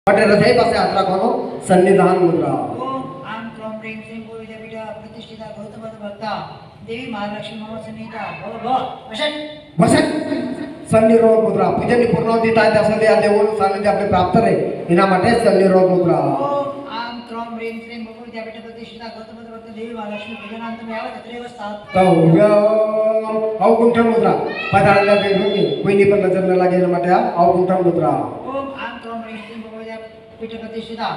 માટે હૃદય પાસે હાથ રાખવાનો સન્નિધાન મુદ્રા। ओम आम क्रोम ह्रीं श्रीं भू विद्यापीठा प्रतिष्ठिता गौतम भक्ता देवी महालक्ष्मी मम सन्निहिता भव भव वशट વસત સન્નિરોધ મુદ્રા। પૂજનની પૂર્ણાવધિ થાય ત્યાં સુધી આ દેવોનું સાનિધ્ય આપણે પ્રાપ્ત રહે એના માટે સન્નિરોધ મુદ્રા। ओम आम क्रोम ह्रीं श्रीं भू विद्यापीठा प्रतिष्ठिता गौतम भक्ता देवी महालक्ष्मी पूजनांतम यावत् तत्रैव स्थात् અવગુંઠ મુદ્રા। પધારેલા દેવોની કોઈની પર નજર ન લાગે એના માટે આ અવગુંઠ મુદ્રા। ओम आम क्रोम ह्रीं श्रीं भू विद्यापीठा प्रतिष्ठिता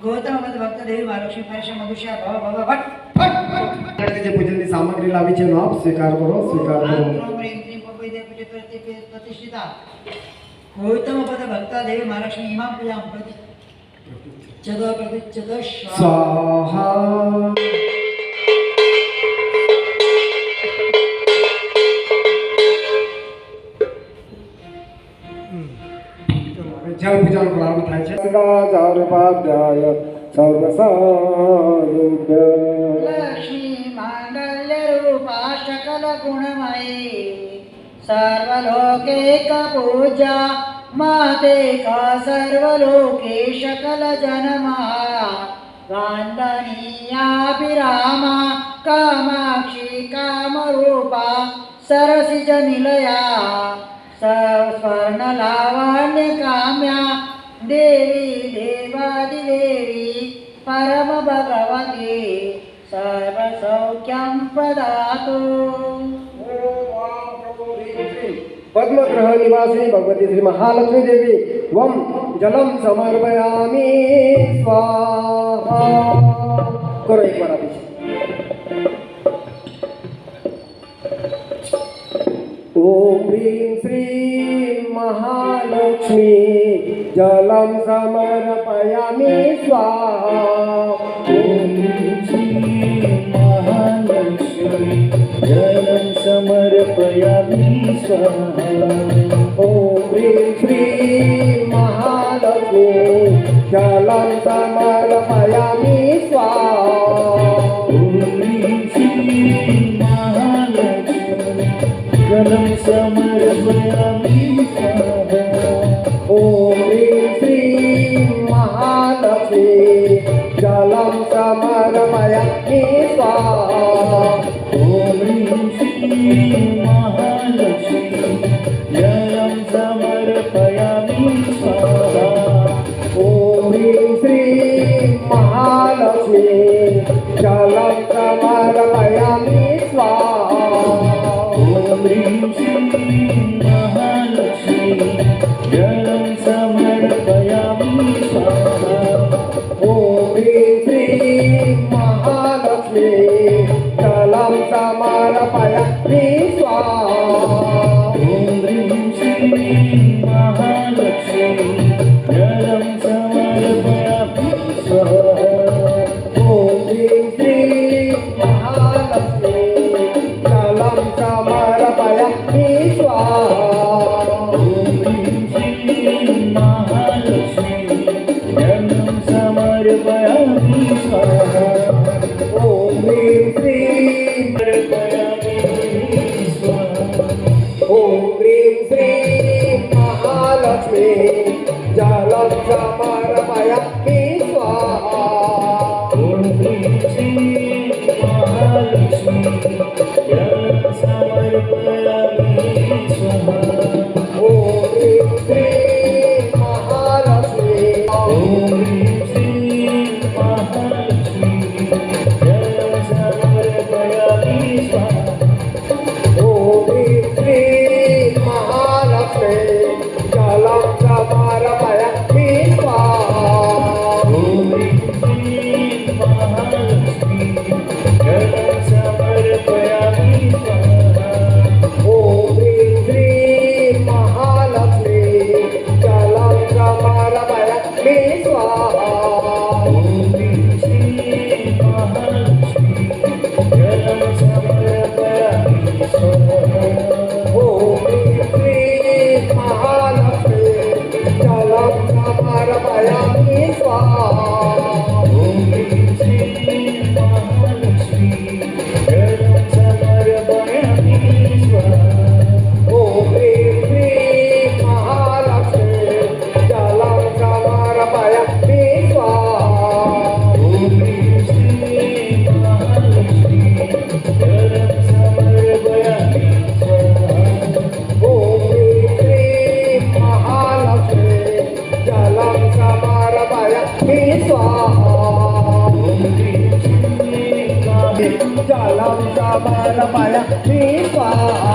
गौतम भक्ता देवी महालक्ष्मी परश मधुष्या भव भव भट ફટ જે પૂજનની સામગ્રી લાવી છે એનો આપ સ્વીકાર કરો સ્વીકાર आम કરો। क्रोम ह्रीं श्रीं भू विद्यापीठा प्रतिष्ठिता गौतम भक्ता देवी महालक्ष्मी इमां पूजां प्रतिष्ठित સ્વાહા। જળ પૂજાનો પ્રારંભ થાય છે। સદાચાર્યોપાધ્યાય સર્વસાયુક્ત लक्ष्मी मांगल्य रूपा सकल गुणमयी सर्वलोकैक पूजा माते का सर्वलोके सकल जनमा वंदनीयाभिरामा कामाक्षी कामरूपा सरसिज निलया स्वर्णलावण्य काम्या देवी देवादिदेवी परम भगवती सर्वसौख्यं प्रदातु। पद्मग्रह निवासिनी भगवती श्री महालक्ष्मी देवी वम जलम समर्पयामि स्वाहा। करो एक बार अभी। ओम ह्रीं श्रीं महालक्ष्मी जलम समर्पयामि स्वाहा। ओम श्री महालक्ष्मी जलं समर्पयामि स्वाहा। ओम ह्रीं श्रीं महालक्ष्मी जलं समर्पयामि स्वाहा। ओम श्री महालक्ष्मी जलं समर्पयामि स्वाहा। ओम ह्रीं श्रीं महालक्ष्मी जलं समर्पयामि स्वाहा। ओम श्री महालक्ष्मी जलं समर्पयामि स्वाहा। ओम ह्रीं श्रीं महालक्ष्मी जलं समर्पयामि स्वाहा। ओम श्री महालक्ष्मी जलं समर्पयामि स्वाहा। ओम ह्रीं श्रीं महालक्ष्मी जलं समर्पयामि स्वाहा। ओम श्री महालक्ष्मी जलं समर्पयामि स्वाहा। ओम ह्रीं श्रीं महालक्ष्मी जलं समर्पयामि स्वाहा। ओम श्री महालक्ष्मी जलं समर्पयामि स्वाहा। ओम ह्रीं श्रीं समर्पयामि स्वाहा। ओम ह्रीं श्रीं महालक्ष्मी जलं समर्पयामि स्वाहा। ओम श्री महालक्ष्मी जलं समर्पयामि स्वाहा। ओम ह्रीं श्रीं महालक्ष्मी ओम श्री महालक्ष्मी जलं समर्पयामि स्वाहा। ओम ह्रीं श्रीं महालक्ष्मी जलं समर्पयामि स्वाहा। ओम श्री महालक्ष्मी जलं समर्पयामि स्वाहा। ओम ह्रीं श्रीं महालक्ष्मी जलं समर्पयामि स्वाहा। ओम श्री महालक्ष्मी जलं समर्पयामि स्वाहा। ओम ह्रीं श्रीं महालक्ष्मी जलं समर्पयामि स्वाहा। ओम श्री महालक्ष्मी जलं समर्पयामि स्वाहा। ओम ह्रीं श्रीं महालक्ष्मी जलं समर्पयामि स्वाहा ओम ह्रीं श्रीं जलं समर्पयामि स्वाहा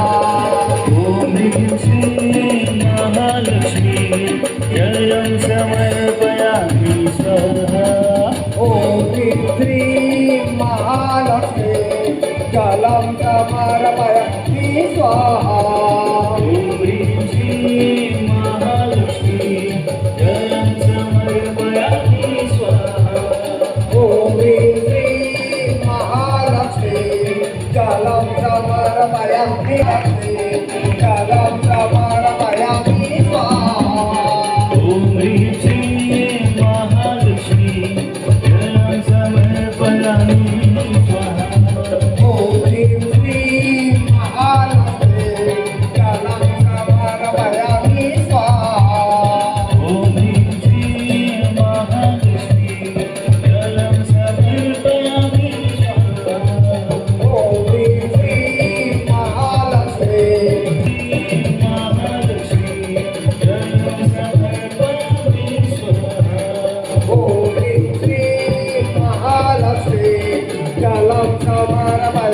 ओम ह्रीं श्रीं महालक्ष्मी जलं समर्पयामि स्वाहा ॐ ह्रीं श्रीं महालक्ष्मी जलं समर्पयामि स्वाहा ओम ह्रीं श्रीं महालक्ष्मी जलं समर्पयामि स्वाहा ॐ ह्रीं श्रीं महालक्ष्मी जलं समर्पयामि जलं समर्पयामि स्वाहा ओम ह्रीं श्रीं महालक्ष्मी जलं समर्पयामि स्वाहा ॐ ह्रीं श्रीं महालक्ष्मी जलं समर्पयामि स्वाहा ओम ह्रीं श्रीं महालक्ष्मी जलं समर्पयामि स्वाहा ॐ ह्रीं श्रीं महालक्ष्मी महालक्ष्मी जलं समर्पयामि स्वाहा ॐ ह्रीं श्रीं महालक्ष्मी जलं समर्पयामि स्वाहा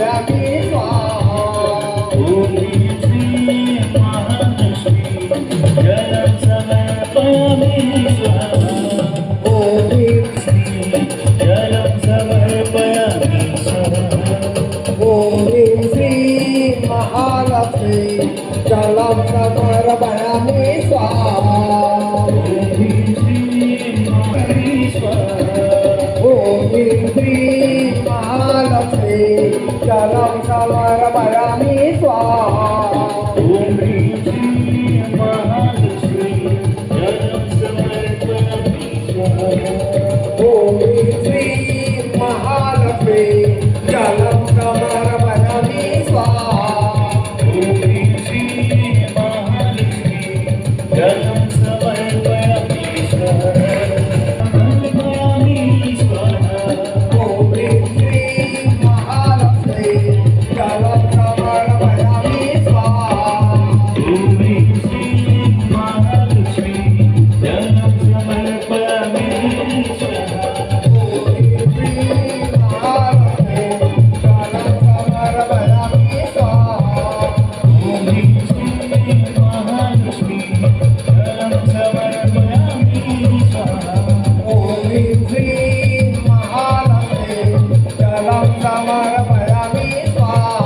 ओम ह्रीं श्रीं महालक्ष्मी जलं समर्पयामि स्वाहा ॐ ह्रीं जलं समर्पयामि स्वाहा ॐ ह्रीं श्रीं महालक्ष्मी जलं समर्पयामि स्वाहा ओम ह्रीं श्रीं महालक्ष्मी स्वाहा ॐ ह्रीं श्रीं महालक्ष्मी जलं समर्पयामि स्वाहा ओम ह्रीं श्रीं महालक्ष्मी जलं समर्पयामि स्वाहा ॐ ह्रीं श्रीं महालक्ष्मी जलं समर्पयामि स्वाहा ओम ह्रीं श्रीं महालक्ष्मी जलं समर्पयामि स्वाहा समर्पयामि स्वाहा ॐ ह्रीं श्रीं महालक्ष्मी जलं समर्पयामि स्वाहा ओम ह्रीं श्रीं महालक्ष्मी जलं समर्पयामि स्वाहा ॐ ह्रीं श्रीं महालक्ष्मी जलं समर्पयामि स्वाहा ओम ह्रीं श्रीं महालक्ष्मी जलं समर्पयामि स्वाहा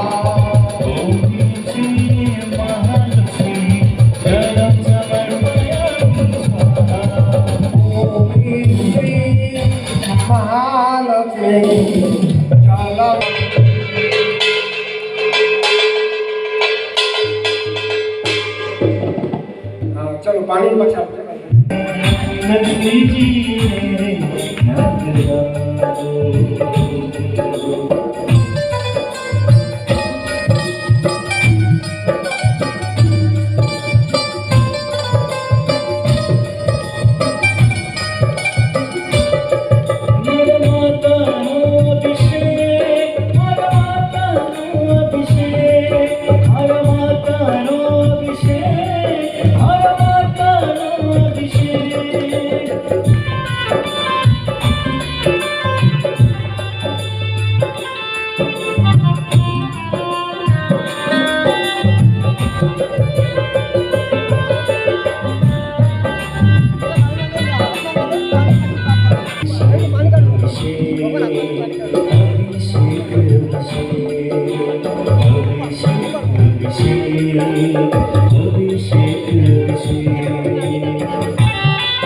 ॐ ह्रीं श्रीं महालक्ष्मी जलं समर्पयामि स्वाहा ओम ह्रीं श्रीं महालक्ष्मी जलं समर्पयामि स्वाहा ॐ ह्रीं श्रीं महालक्ष्मी जलं हाँ, चलो पानी बचा लक्ष्मी जी मेरे नाथ राम। हर माता नो अभिषेक हर माता नो अभिषेक हर माता नो अभिषेक हर माता नो अभिषेक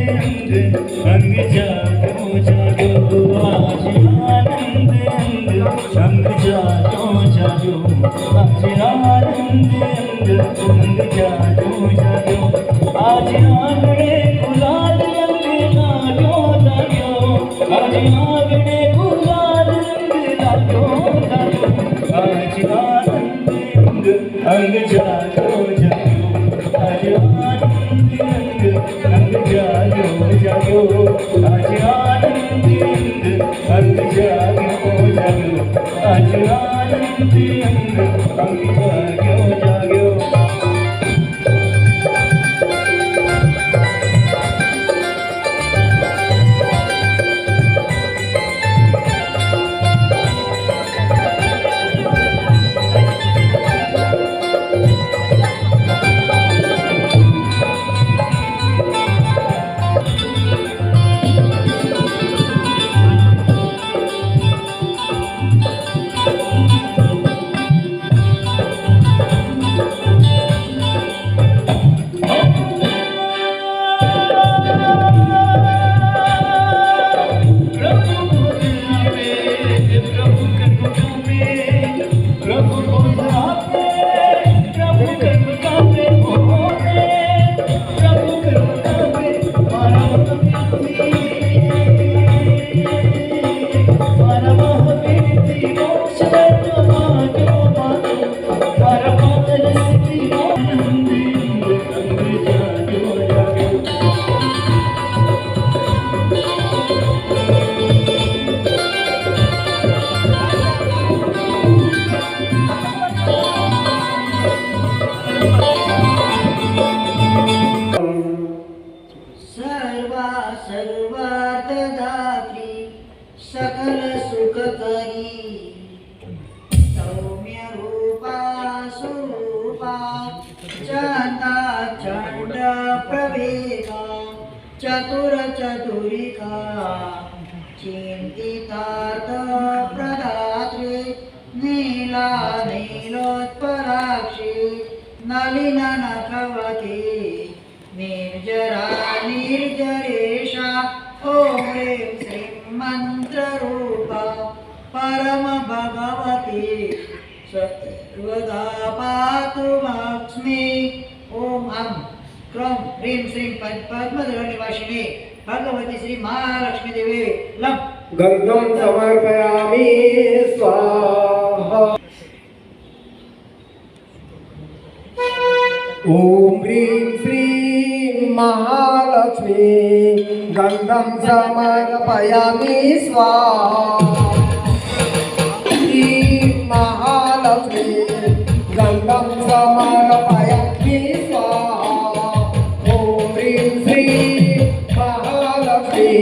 अंग जागो जागो आज आनंद अंग जागो जागो आज आनंद अंग जागो जागो आज आंगणे गुलाल रंग लागो लागो आज आंगणे गुलाल रंग लागो लागो आज आनंद अंग जागो जागो आज आनंद अंग जागो जागो आज आनंद अंग जागो जागो आज आनंद अंग जागो जागो सर्वार्थदात्री सकल सुखकरी सौम्य रूपा स्वरूपा चंदा चंड प्रवेगा चतुर चतुरिका चिंतितार्थ प्रदात्री नीला नीलोत्पलाक्षी नलिन नखवती निर्जरा निर्जरेशा ॐ ह्रीं श्रीं मंत्ररूपा परम भगवती सर्वदा पातु लक्ष्मी ॐ अं क्रों ह्रीं श्रीं पद्मधर निवासिनी भगवती श्री महालक्ष्मी देवी लं गंधं समर्पयामि स्वाहा। ॐ ह्रीं श्रीं महालक्ष्मी गंधं समर्पयामि स्वाहा। श्रीं महालक्ष्मी गंधं समर्पयामि स्वाहा। ॐ ह्रीं श्रीं महालक्ष्मी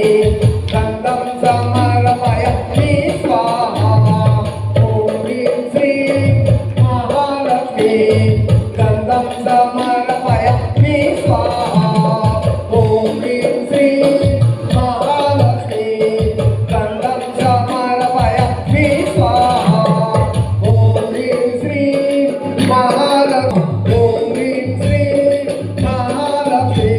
गंधं समर्पयामि स्वाहा। ॐ ह्रीं श्रीं महालक्ष्मी गंधं समर्पयामि स्वाहा। ॐ ह्रीं श्रीं महालक्ष्मी गंधं समर्पयामि स्वाहा। ॐ ह्रीं श्रीं महालक्ष्मी ॐ ह्रीं श्रीं महालक्ष्मी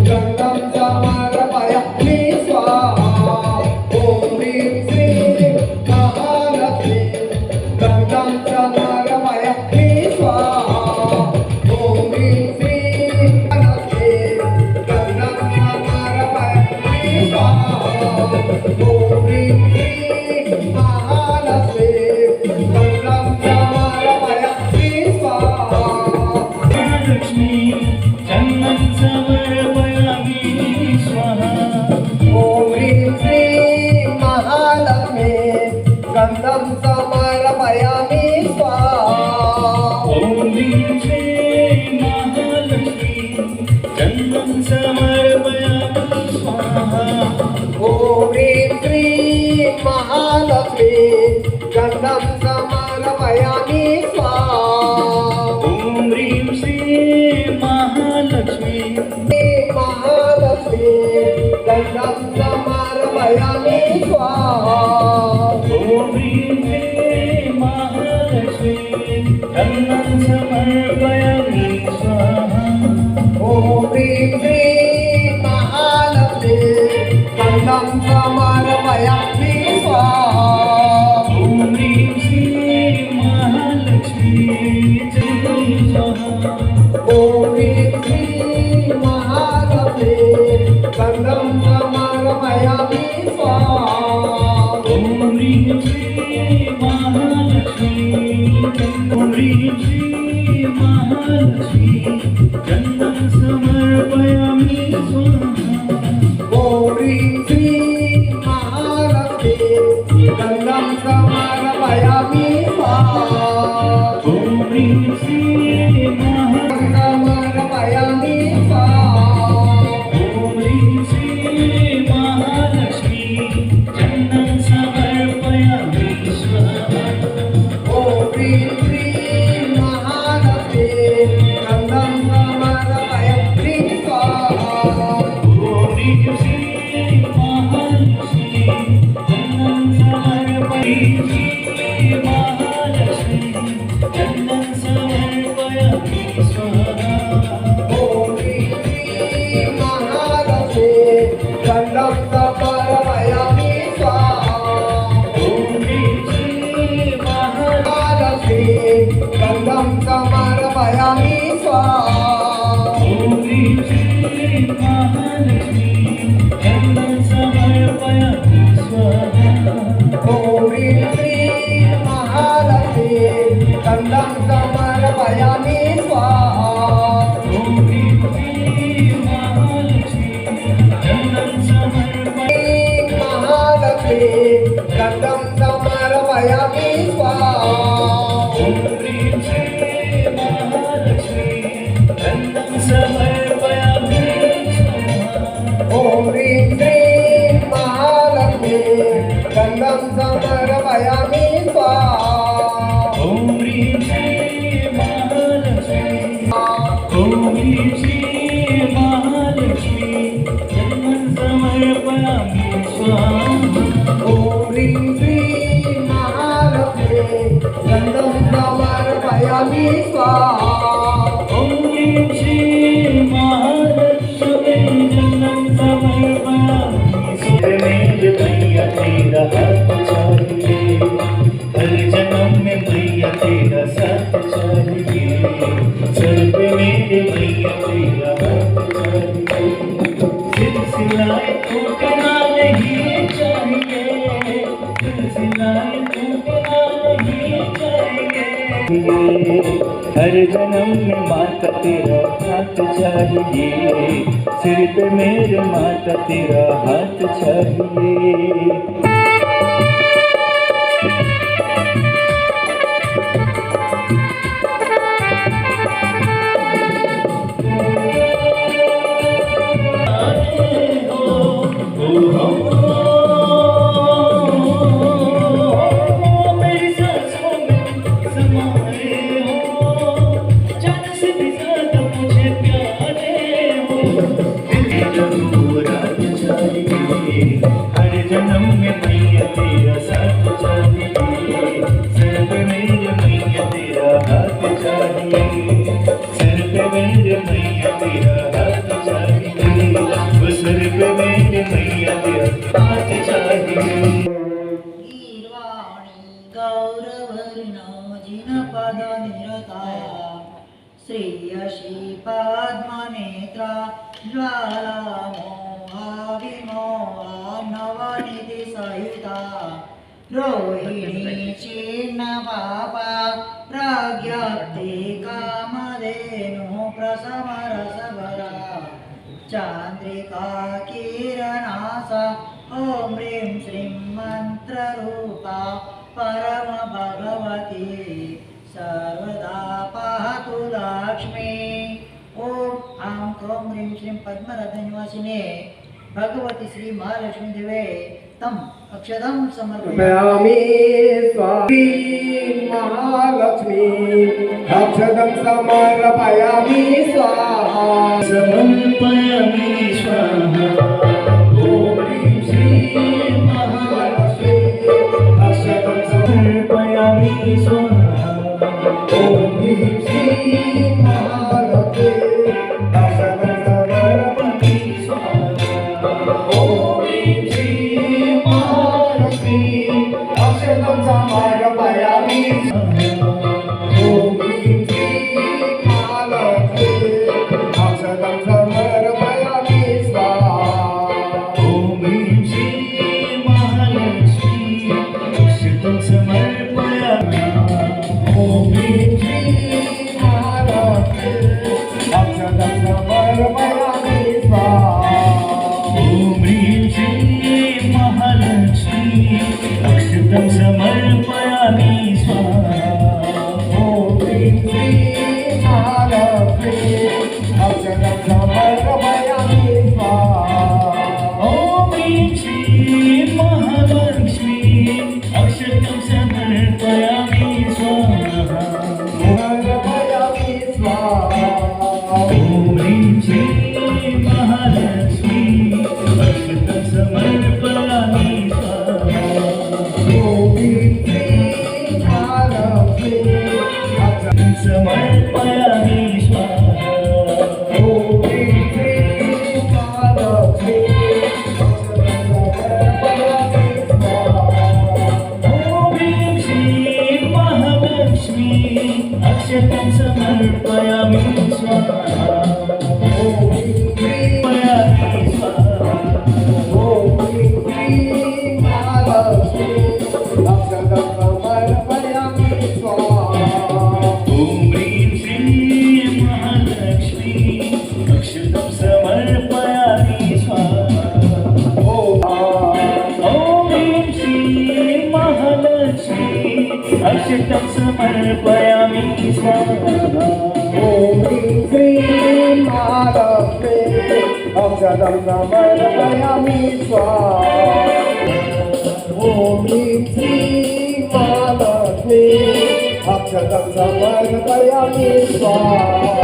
गंधं समर्पयामि स्वाहा। ॐ ह्रीं श्रीं महालक्ष्मी गंधं समर्पयामि स्वाहा। ॐ ह्रीं श्रीं महालक्ष्मी गंधं समर्पयामि स्वाहा। ॐ ह्रीं श्रीं महालक्ष्मी गंधं समर्पयामि स्वाहा। महालक्ष्मी चंदन समर्पयामि स्वाहा। ॐ ह्रीं श्रीं महालक्ष्मी गंधं समर्पयामि स्वाहा। ॐ ह्रीं श्रीं महालक्ष्मी चंदन समर्पयामि स्वाहा। ॐ ह्रीं श्रीं महालक्ष्मी गंधं समर्पयामि स्वाहा। ॐ ह्रीं श्रीं महालक्ष्मी महालक्ष्मी गंधं समर्पयामि स्वाहा। ॐ ह्रीं श्रीं महालक्ष्मी चंदन समर्पयामि स्वाहा। ॐ ह्रीं श्रीं महालक्ष्मी गंधं समर्पयामि स्वाहा। ॐ ह्रीं श्रीं महालक्ष्मी स्वाहा। ॐ ह्रीं श्रीं महालक्ष्मी गंधं समर्पयामि स्वाहा। ॐ ह्रीं श्रीं महालक्ष्मी ॐ ह्रीं श्रीं महालक्ष्मी चंदन समर्पयामि स्वाहा। ॐ ह्रीं श्रीं महालक्ष्मी गंधं समर्पयामि स्वाहा। ॐ ह्रीं श्रीं समर्पयामि स्वाहा। ॐ ह्रीं श्रीं महालक्ष्मी चंदन समर्पयामि स्वाहा। ॐ ह्रीं श्रीं महालक्ष्मी गंधं समर्पयामि स्वाहा। ॐ ह्रीं श्रीं महालक्ष्मी चंदन समर्पयामि महालक्ष्मी चंदन समर्पयामि स्वाहा। ॐ ह्रीं श्रीं महालक्ष्मी गंधं समर्पयामि स्वाहा। ॐ ह्रीं श्रीं महालक्ष्मी गंधं समर्पयामि स्वाहा। ॐ ह्रीं श्रीं महालक्ष्मी चंदन समर्पयामि स्वाहा। ॐ ह्रीं श्रीं महालक्ष्मी गंधं समर्पयामि स्वाहा। ॐ ह्रीं श्रीं महालक्ष्मी चंदन समर्पयामि महालक्ष्मी गंधं समर्पयामि स्वाहा। ॐ ह्रीं श्रीं महालक्ष्मी चंदन समर्पयामि स्वाहा। ॐ ह्रीं स्वाहा ॐ ह्रीं श्रीं महालक्ष्मी गन्धं समर्पयामि स्वाहा ॐ ह्रीं श्रीं महालक्ष्मी जन्म समर्पयामि मेरे मैया तेरा हाथ चाहिए हर जन्म में मैया तेरा साथ चाहिए सर पे मेरे मैया तेरा हाथ चाहिए सिलसिलाए टूटना नहीं चाहिए सिलसिलाए टूटना नहीं चाहिए हर जन्म में माता तेरा हाथ चाहिए सिर पे मेरे माता तेरा हाथ चाहिए हर जन्म में मैया तेरा साथ चाहिए सर पे मेरे मैया तेरा हाथ चाहिए सर पे मेरे मैया तेरा हाथ चाहिए वो सर पे मेरे मैया तेरा हाथ चाहिए गीर्वाणी गौरवर्णो जिनपदनिरता श्रेयसी पद्मनेत्रा ज्वालामोहाविमोहा नवनिधिसहिता रोहिणी छिन्नपापा प्रज्ञप्ति कामधेनु प्रसमरसभरा चान्द्रिका किरणासा ॐ ह्रीं श्रीं मन्त्ररूपा परमभगवती सर्वदा पातु लक्ष्मी ॐ आं क्रों ह्रीं श्रीं पद्मरथनिवासिने भगवती श्री महालक्ष्मी देवे तम अक्षतं समर्पयामि समर्पयामि स्वामी महालक्ष्मी अक्षतं समर्पयामि स्वाहा समर्पयामि स्वाहा ॐ ह्रीं श्रीं महालक्ष्मी अक्षतं समर्पयामि स्वाहा ॐ ह्रीं श्रीं महालक्ष्मी अक्षतं समर्पयामि ॐ ह्रीं श्रीं महालक्ष्मी अक्षतं समर्पयामि ॐ ह्रीं श्रीं महालक्ष्मी अक्षतं समर्पयामि स्वाहा ॐ ह्रीं श्रीं महालक्ष्मी अक्षतं समर्पयामि ॐ ह्रीं श्रीं महालक्ष्मी अक्षतं समर्पयामि स्वाहा ॐ ह्रीं श्रीं महालक्ष्मी अक्षतं समर्पयामि स्वाहा ॐ ह्रीं श्रीं महालक्ष्मी अक्षतं समर्पयामि स्वाहा ॐ ह्रीं श्रीं महालक्ष्मी अक्षतं समर्पयामि स्वाहा समर्पयामि स्वाहा ॐ ह्रीं श्रीं महालक्ष्मी अक्षतं समर्पयामि स्वाहा ॐ ह्रीं श्रीं महालक्ष्मी अक्षतं समर्पयामि स्वाहा ॐ ह्रीं श्रीं महालक्ष्मी अक्षतं समर्पयामि स्वाहा ॐ ह्रीं श्रीं महालक्ष्मी अक्षतं समर्पयामि स्वाहा ॐ ह्रीं श्रीं महालक्ष्मी अक्षतं समर्पयामि स्वाहा ॐ ह्रीं श्रीं महालक्ष्मी अक्षतं समर्पयामि स्वाहा ॐ ह्रीं श्रीं महालक्ष्मी अक्षतं समर्पयामि स्वाहा ॐ ह्रीं श्रीं महालक्ष्मी अक्षतं समर्पयामि स्वाहा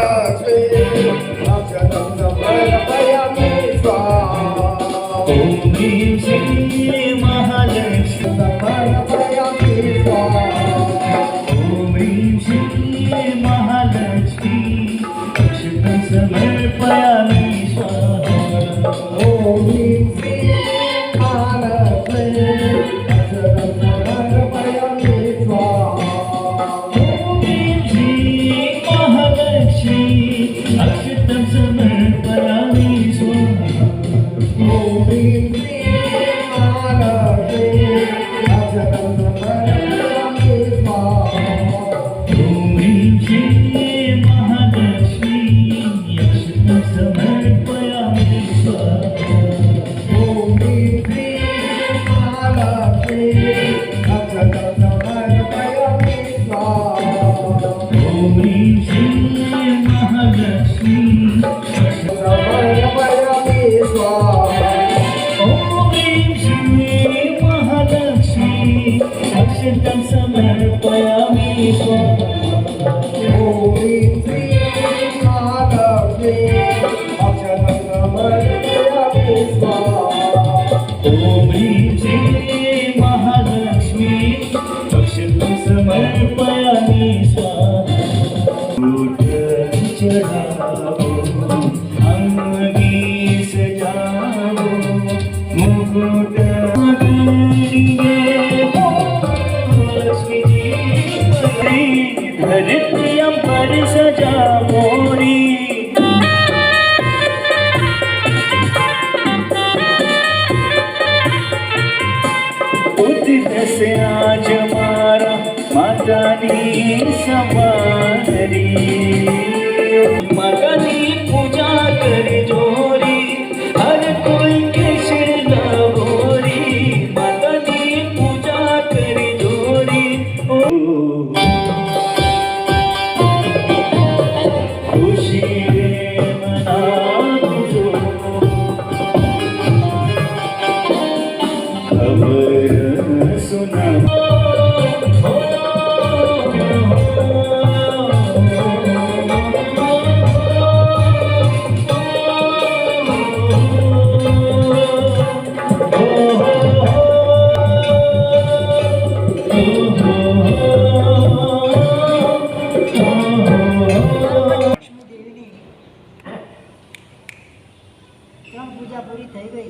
अक्षतं समर्पयामि स्वाहा ॐ ह्रीं श्रीं महालक्ष्मी समर्पयामि स्वाहा ॐ ह्रीं श्रीं महालक्ष्मी अक्षतं समर्पयामि स्वाहा ॐ ह्रीं श्रीं महालक्ष्मी अक्षतं समर्पयामि स्वाहा ॐ ह्रीं श्रीं महालक्ष्मी अक्षतं समर्पयामि स्वाहा ॐ ह्रीं श्रीं महालक्ष्मी अक्षतं समर्पयामि स्वाहा ॐ ह्रीं श्रीं महालक्ष्मी अक्षतं समर्पयामि स्वाहा ॐ ह्रीं श्रीं महालक्ष्मी अक्षतं समर्पयामि स्वाहा ॐ ह्रीं श्रीं महालक्ष्मी समर्पयामि स्वाहा ॐ ह्रीं श्रीं महालक्ष्मी अक्षतं समर्पयामि स्वाहा ॐ ह्रीं श्रीं महालक्ष्मी अक्षतं समर्पयामि स्वाहा ॐ ह्रीं श्रीं महालक्ष्मी अक्षतं समर्पयामि स्वाहा मुकुट चढ़ाओ अंगी सजाओ मुकुट मांगेंगे लक्ष्मी जी धरती अंबर सजा मोरी उदित से आज मारा माता नी सवारी माता नी पूजा कर जोरी हर कोई कृष्ण गोरी माता नी पूजा कर जोरी ओ खुशी रे मना जो खबर सुना લક્ષ્મી દેવીની ત્રણ પૂજા પૂરી થઈ ગઈ.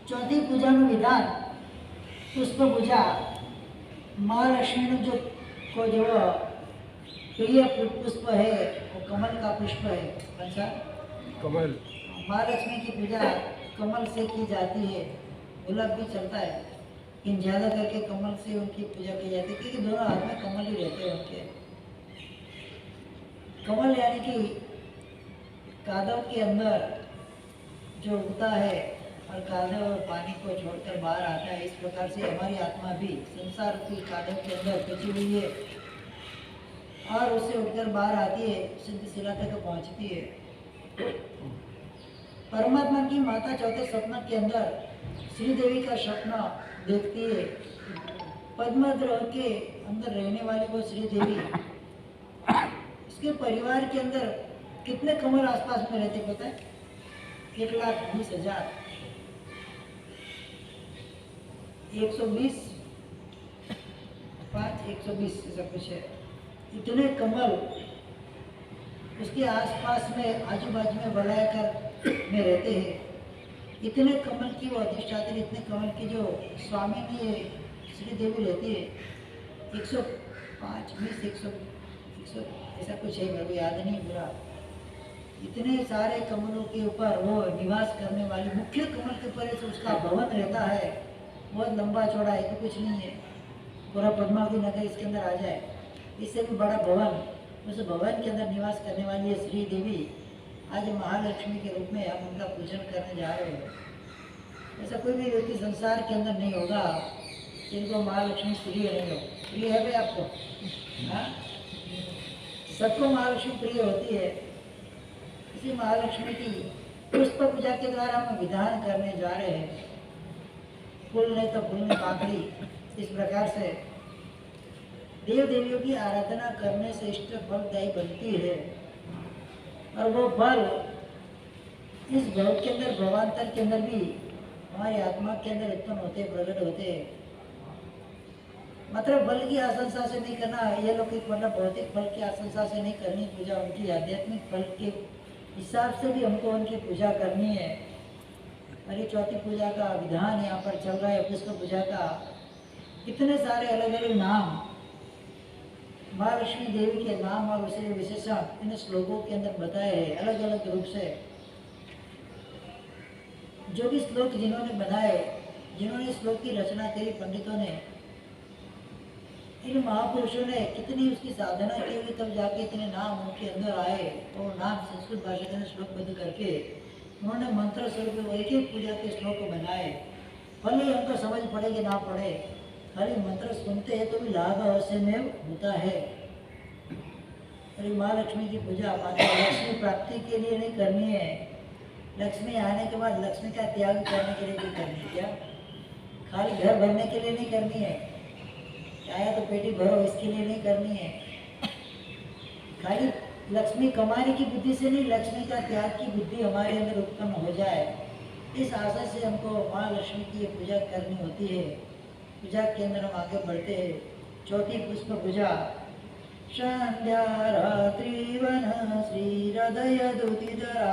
ચોથી પૂજાનું વિધાન પુષ્પ પૂજા. महालक्ष्मी जो को जो प्रिय पुष्प है वो कमल का पुष्प है. कौन सा? कमल महालक्ष्मी की पूजा कमल से की जाती है. गुलाब भी चलता है लेकिन ज़्यादा करके कमल से उनकी पूजा की जाती है क्योंकि दोनों हाथ में कमल ही रहते हैं उनके. कमल यानी कि कादव के अंदर जो उगता है और कादव पानी को छोड़कर बाहर आता है, इस प्रकार से हमारी आत्मा भी संसार की कादव के अंदर बची हुई है और उससे उठकर बाहर आती है, सिद्ध शिला तक पहुंचती है. परमात्मा की माता चौथे स्वप्न के अंदर श्री देवी का स्वप्न देखती है. पद्म ग्रह के अंदर रहने वाली वो श्री देवी, इसके परिवार के अंदर कितने कमल आसपास में रहते पता है? 1,20,000 120 5 120 ऐसा कुछ है. इतने कमल उसके आसपास में आजू बाजू में वलयाकर में रहते हैं. इतने कमल की वो अधिष्ठात्री, इतने कमल की जो स्वामी में ये श्री देवी रहती है. 105 20 100 ऐसा कुछ है, मेरे को याद नहीं पूरा. इतने सारे कमलों के ऊपर वो निवास करने वाली, मुख्य कमल के ऊपर से उसका भवन रहता है. बहुत लंबा चौड़ा है, तो कुछ नहीं है. पूरा पद्मावती नगर इसके अंदर आ जाए, इससे भी बड़ा भवन. उस भवन के अंदर निवास करने वाली ये श्री देवी आज महालक्ष्मी के रूप में हम उनका पूजन करने जा रहे हैं. ऐसा कोई भी व्यक्ति संसार के अंदर नहीं होगा जिनको महालक्ष्मी प्रिय नहीं हो. प्रिय है भाई आपको? हाँ, सबको महालक्ष्मी प्रिय होती है. इसी महालक्ष्मी की पुष्प पूजा के द्वारा हम विधान करने जा रहे हैं. फूल नहीं तो फूल में पाकड़ी. इस प्रकार से देव देवियों की आराधना करने से इष्ट फलदायी बनती है और वो फल इस भव के अंदर, भवांतर के अंदर भी हमारी आत्मा के अंदर उत्पन्न होते, प्रकट होते। मतलब बल की आशंसा से नहीं करना, ये लौकिक मतलब भौतिक फल की आशंसा से नहीं करनी पूजा, उनकी आध्यात्मिक फल के हिसाब से भी हमको उनकी पूजा करनी है। अरे चौथी पूजा का विधान यहाँ पर चल रहा है, पुष्प पूजा का। कितने सारे अलग अलग नाम महालक्ष्मी देवी के नाम और उसे विशेषण इन श्लोकों के अंदर बताए हैं अलग अलग रूप से। जो भी श्लोक जिन्होंने बनाए, जिन्होंने श्लोक की रचना करी पंडितों ने, इन महापुरुषों ने कितनी उसकी साधना की हुई, तब जाके इतने नाम उनके अंदर आए। और नाम संस्कृत भाषा के अंदर श्लोकबद्ध करके उन्होंने मंत्र स्वरूप वो एक एक पूजा के श्लोक को बनाए। भले हमको समझ पड़े कि ना पड़े, खाली मंत्र सुनते हैं तो भी लाभ अवश्य में होता है। अरे माँ लक्ष्मी की पूजा माता लक्ष्मी प्राप्ति के लिए नहीं करनी है, लक्ष्मी आने के बाद लक्ष्मी का त्याग करने के लिए भी करनी है। क्या खाली घर भरने के लिए नहीं करनी है, आया तो पेटी भरो इसके लिए नहीं करनी है। खाली लक्ष्मी कमाने की बुद्धि से नहीं, लक्ष्मी का त्याग की बुद्धि हमारे अंदर उत्पन्न हो जाए, इस आशा से हमको माँ लक्ष्मी की पूजा करनी होती है। पूजा के अंदर हम आगे बढ़ते हैं। चौथी पुष्प पूजा। संध्या रात्रि वन श्री हृदय दुतिधरा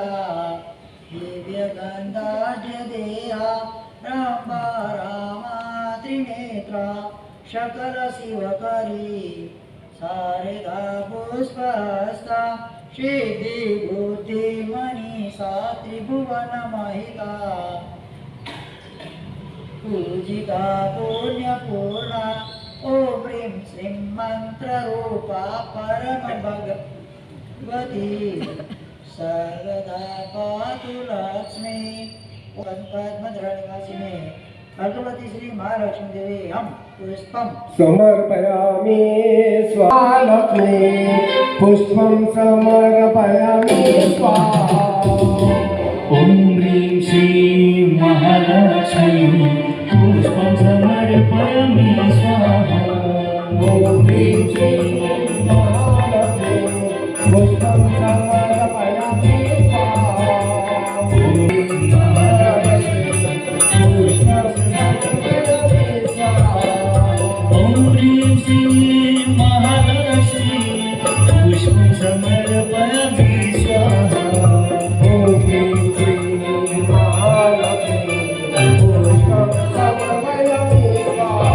दिव्य गंधाढ्य देहा रामा रामा त्रिनेत्रा शकल शिवकरी सारेगा पुष्पस्ता सिद्धि बुद्धि मनीषा त्रिभुवन महिता पूजिता पुण्य पूर्णा ओम ह्रीं श्रीं मंत्र रूपा परम भगवती सर्वदा पातु लक्ष्मी। पद्मधरणिवासी में भगवती श्री महालक्ष्मी देवी हम पुष्पम समर्पयामि स्वालक्ष्मी पुष्पं समर्पयामि स्वाहा। ॐ ह्रीं श्रीं महालक्ष्मी पुष्पं समर्पयामि स्वाहा। ॐ ह्रीं श्रीं महालक्ष्मी पुष्पं समर्पयामि स्वाहा। ॐ ह्रीं महालक्ष्मी पुष्पं समर्पयामि स्वाहा। ॐ ह्रीं श्रीं महालक्ष्मी पुष्पं समर्पयामि स्वाहा। ॐ ह्रीं श्रीं महालक्ष्मी पुष्पं समर्पयामि स्वाहा।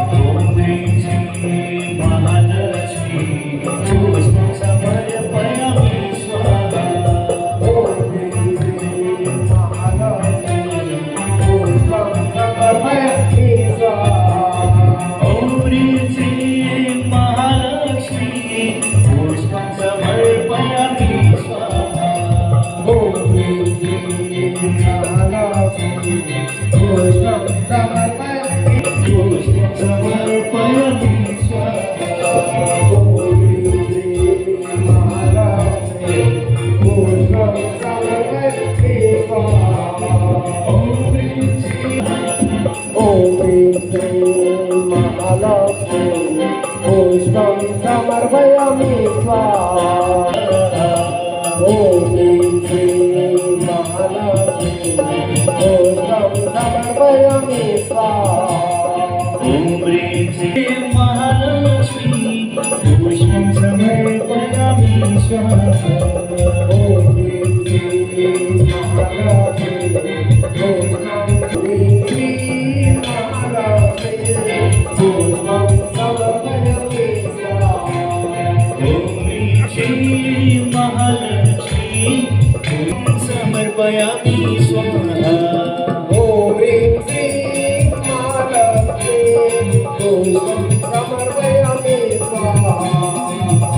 ॐ ह्रीं श्रीं महालक्ष्मी पुष्पं समर्पयामि स्वाहा। ॐ ह्रीं श्रीं महालक्ष्मी पुष्पं समर्पयामि स्वाहा। ॐ ह्रीं श्रीं महालक्ष्मी पुष्पं समर्पयामि स्वाहा। ॐ ह्रीं श्रीं महालक्ष्मी पुष्पं समर्पयामि पुष्पं समर्पयामि स्वाहा। ॐ ह्रीं श्रीं महालक्ष्मी पुष्पं समर्पयामि स्वाहा। ॐ ह्रीं श्रीं ॐ ह्रीं श्रीं महालक्ष्मी पुष्पं समर्पयामि स्वाहा। ॐ ह्रीं श्रीं महालक्ष्मी पुष्पं समर्पयामि स्वाहा। ॐ ह्रीं श्रीं महालक्ष्मी पुष्पं समर्पयामि स्वाहा। ॐ ह्रीं श्रीं महालक्ष्मी पुष्पं ह्रीं श्रीं महालक्ष्मी पुष्पं समर्पयामि स्वाहा। ॐ ह्रीं श्रीं महालक्ष्मी पुष्पं समर्पयामि स्वाहा। ॐ ह्रीं श्रीं महालक्ष्मी पुष्पं समर्पयामि स्वाहा।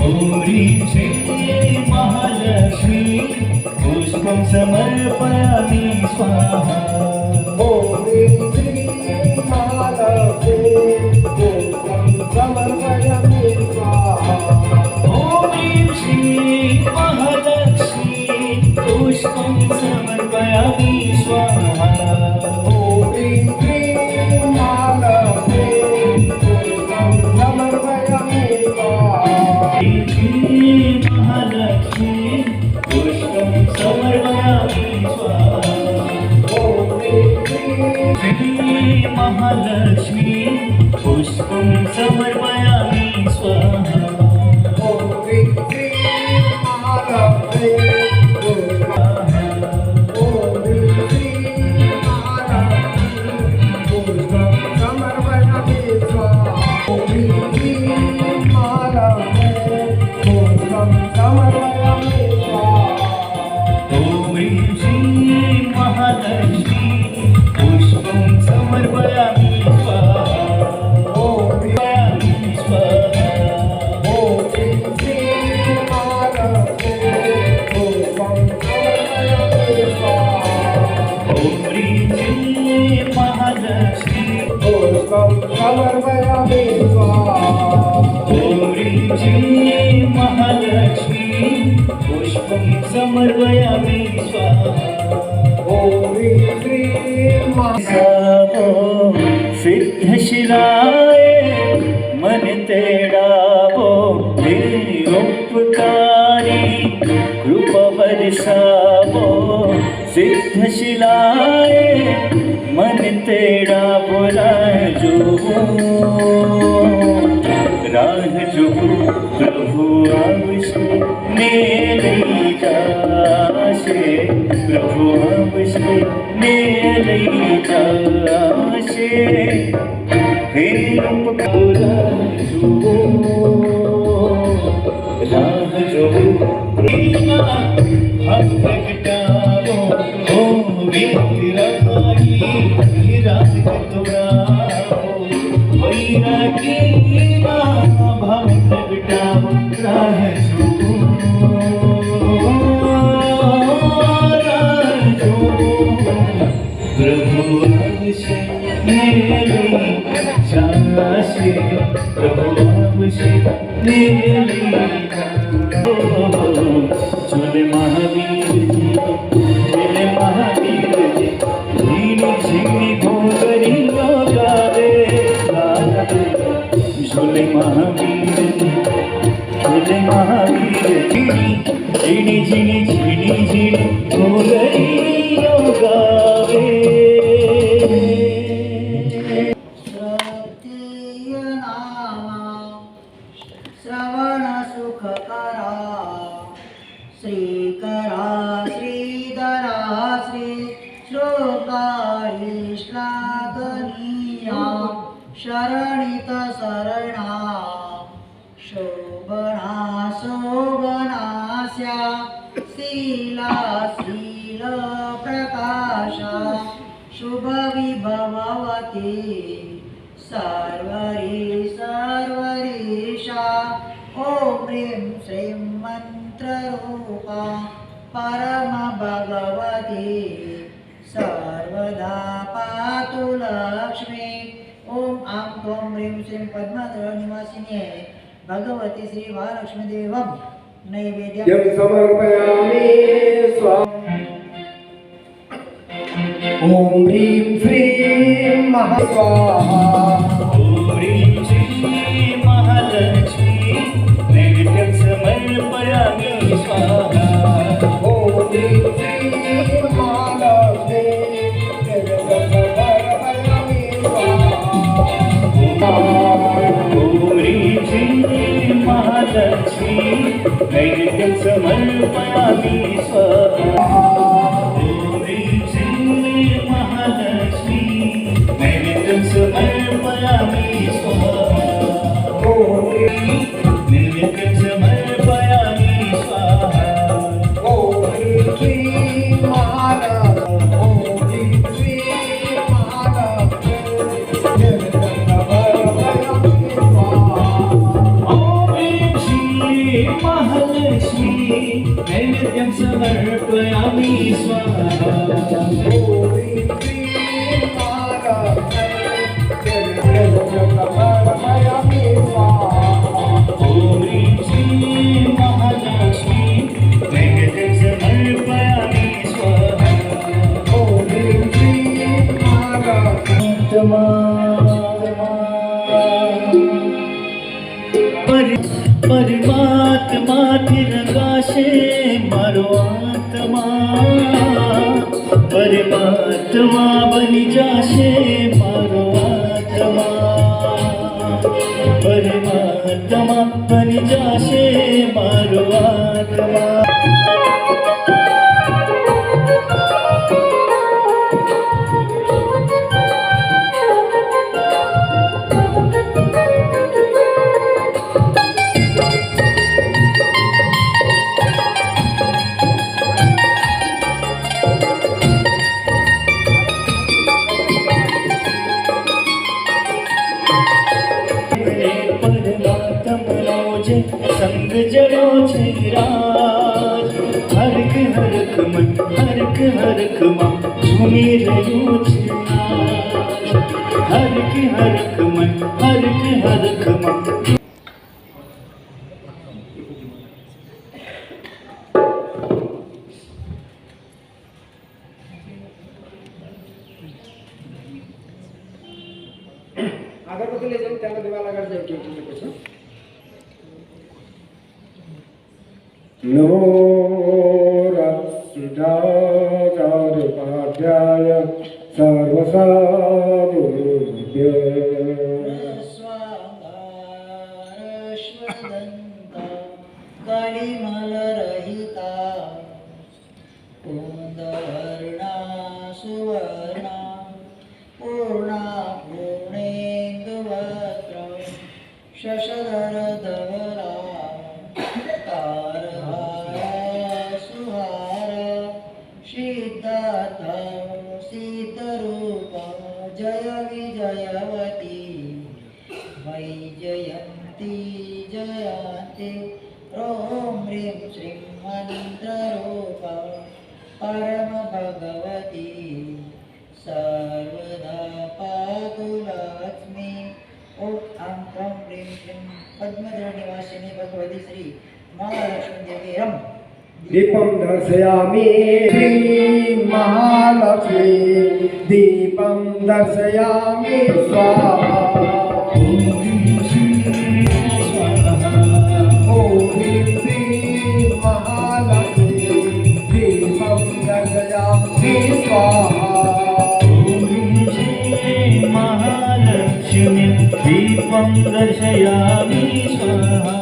ॐ ह्रीं श्रीं महालक्ष्मी पुष्पं समर्पयामि स्वाहा। ॐ ह्रीं श्रीं महालक्ष्मी पुष्पं समर्पयामि स्वाहा। ॐ ह्रीं श्रीं महालक्ष्मी पुष्पं समर्पयामि स्वाहा। ॐ ह्रीं श्रीं महालक्ष्मी पुष्पं समर्पयामि स्वाहा। ह्रीं श्रीं महालक्ष्मी पुष्पं समर्पयामि श्री महालक्ष्मी पुष्पं समर्पयामि स्वाहा ॐ ह्रीं श्रीं महालक्ष्मी पुष्पं समर्पयामि स्वाहा समर्पयामि स्वाहा ॐ ह्रीं श्रीं महालक्ष्मी ॐ ह्रीं श्रीं महालक्ष्मी पुष्पं समर्पयामि स्वाहा सिद्धशिलाए मन तेड़ावो उपकारी कृपा बरसावो सिद्धशिलाए मन तेड़ा बोलाजो राह जो प्रभु आवश्य मेरे जाशे प्रभु आवश्य मेरे जाशे हे बोलाजो राह जो हम प्रगटावो ओ वीरराई राज तुराओ वैरागी भाव प्रगटावो राह जो प्रभु आवश्य मेरे जाशे प्रभु आवश्य मेरे चले महावीर जी झीनी झीनी घोंगरी गावे झूले महावीर जी झीनी झीनी झीनी झीनी घोंगरी गावे श्रद्धेय नामा श्रवण सुखकरा श्रीकरा श्रीधरा श्री श्लोकारी श्लाघनीया शरणित शरणा शोभना शोभनास्या शीला शील प्रकाशा शुभ विभववती सर्वरी सर्वरीशा ॐ ह्रीं श्रीं मन्त्ररूपा परम भगवती सर्वदा पातु लक्ष्मी ॐ आं त्वं ह्रीं श्रीं पद्मधरनिवासिन्ये भगवती श्री महालक्ष्मीदेवं नैवेद्यं समर्पयामि ॐ ह्रीं श्रीं महास्वाहा ॐ ह्रीं श्रीं महालक्ष्मी नैवेद्यं समर्पयामि स्वाहा ॐ ह्रीं श्रीं महालक्ष्मी समर्पयामि स्वाहा ॐ ह्रीं श्रीं महालक्ष्मी नैवेद्यं समर्पयामि स्वाहा ॐ ह्रीं श्रीं महालक्ष्मी नैवेद्यं समर्पयामि स्वाहा नैवेद्यं समर्पयामि स्वाहा ॐ ह्रीं श्रीं महालक्ष्मी ॐ ह्रीं श्रीं महालक्ष्मी महालक्ष्मी नैवेद्यं समर्पयामि स्वाहा ॐ ह्रीं श्रीं महालक्ष्मी नैवेद्यं समर्पयामि स्वाहा परमात्मा तिरकाशे मारो आत्मा परमात्मा परमात्मा बनी जाशे मारो आत्मा, परमात्मा बनी जाशे मारो आत्मा। संग जड़ो छे राज, हरक हरक मन हरक हरक मा झूमी रह्यो छे आज। हरक हरक मन हरक हरक मा अगरबत्ती ले जाऊन त्याला देवाला लगा जाए क्यों तुम्हें कुछ नोरसिदाचार्योपाध्याय सर्वसाधुभ्य स्वांगारश्वदन्ता कालीमलरहिता कुन्दवर्णा सुवर्णा पूर्णा पूर्णेन्दुवक्त्र शशधरधवला जय विजयवती मयि जयन्ती जयन्ती ॐ ह्रीं श्रीं मन्त्ररूपा परम भगवती सर्वदा पातु लक्ष्मी। ॐ आं ह्रौं ह्रीं श्रीं पद्मधरनिवासिनी भगवती श्री महालक्ष्मी देवी रम। दीपं दर्शयामि श्री महालक्ष्मी, दीपं दर्शयामि स्वाहा। ॐ ह्रीं श्री महालक्ष्मी, दीपं दर्शयामि स्वाहा। ॐ ह्रीं महालक्ष्मी दीपं दर्शयामि स्वाहा।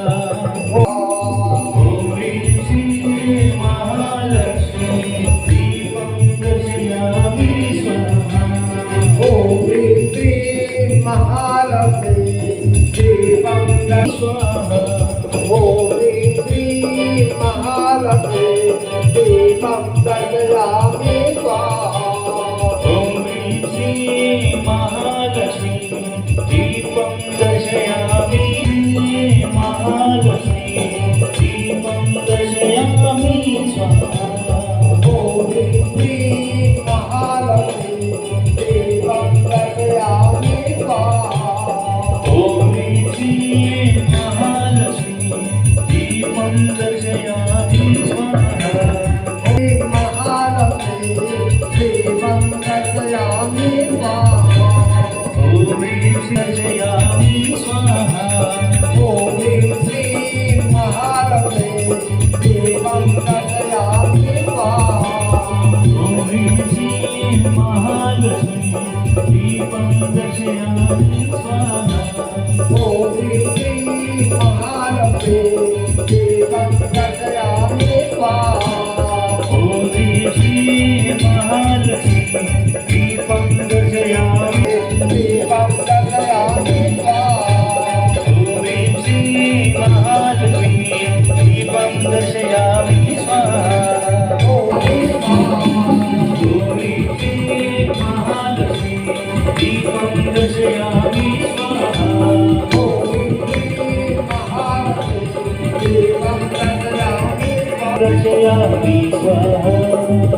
दर्शयामि स्वाहा।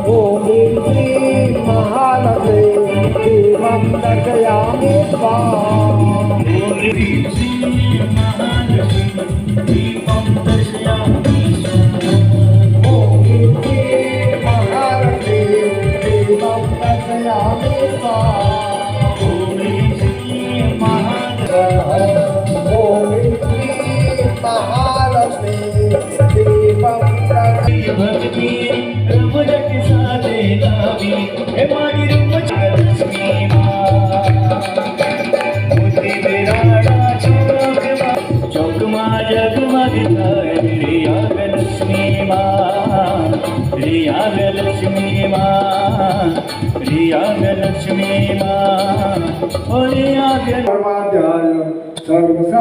ॐ ह्रीं महालक्ष्मी दीपं दर्शयामि स्वाहा। ॐ ह्रीं महालक्ष्मी दीपं दर्शयामि स्वाहा। ॐ ह्रीं महालक्ष्मी दीपं दर्शयामि स्वाहा। ॐ ह्रीं महालक्ष्मी भक्ति रमणक साधे गावी हे मारी रूप लक्ष्मी माँ बोले आद्य परमाध्याय सर्वसारूप्य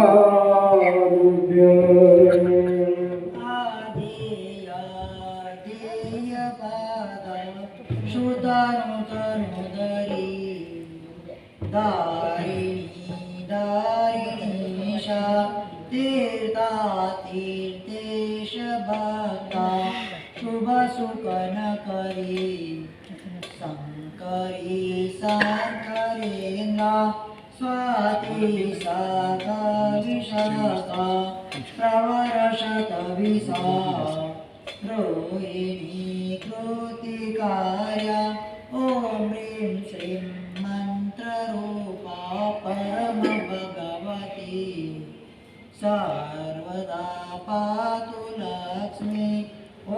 दारिणीशा तीर्था तीर्थेश भक्ता शुभ सुकनकरी शंकरी शंकरेन्द्र स्वाति साधा विशाखा प्रवरशत विसा रोहिणी कृतिकार्या ॐ ह्रीं श्रीं मंत्ररूपा परम भगवती सर्वदा पातु लक्ष्मी ॐ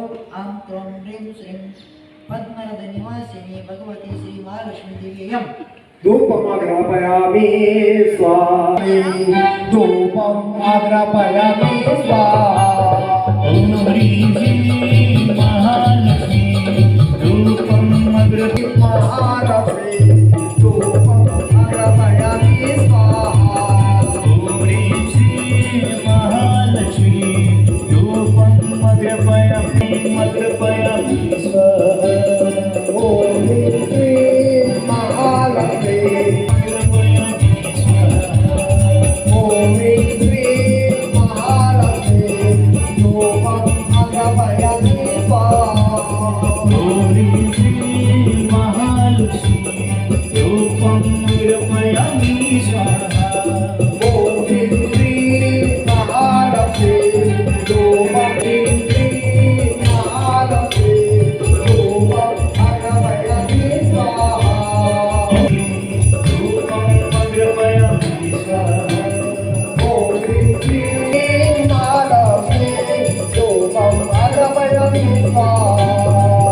क्रों ह्रीं श्रीं पद्मरद निवासिनी भगवती श्री महालक्ष्मी देवी धूपमग्रापयामि स्वामी धूपमग्रापयामि स्वाहा ओम ह्रीं श्रीं महालक्ष्मी रूपम अग्रति महालक्ष्मी धूपमग्रापयामि स्वाहा ओम ह्रीं श्रीं महालक्ष्मी रूपम अग्रपयामि स्वाहा ओम ह्रीं श्रीं महालक्ष्मी ओम ह्रीं श्रीं महालक्ष्मी धूपमग्रापयामि स्वाहा ओम ह्रीं श्रीं महालक्ष्मी रूपम अग्रपयामि स्वाहा ओम ह्रीं श्रीं महालक्ष्मी धूपमग्रापयामि स्वाहा रूपम अग्रपयामि स्वाहा ओम ह्रीं श्रीं महालक्ष्मी धूपमग्रापयामि स्वाहा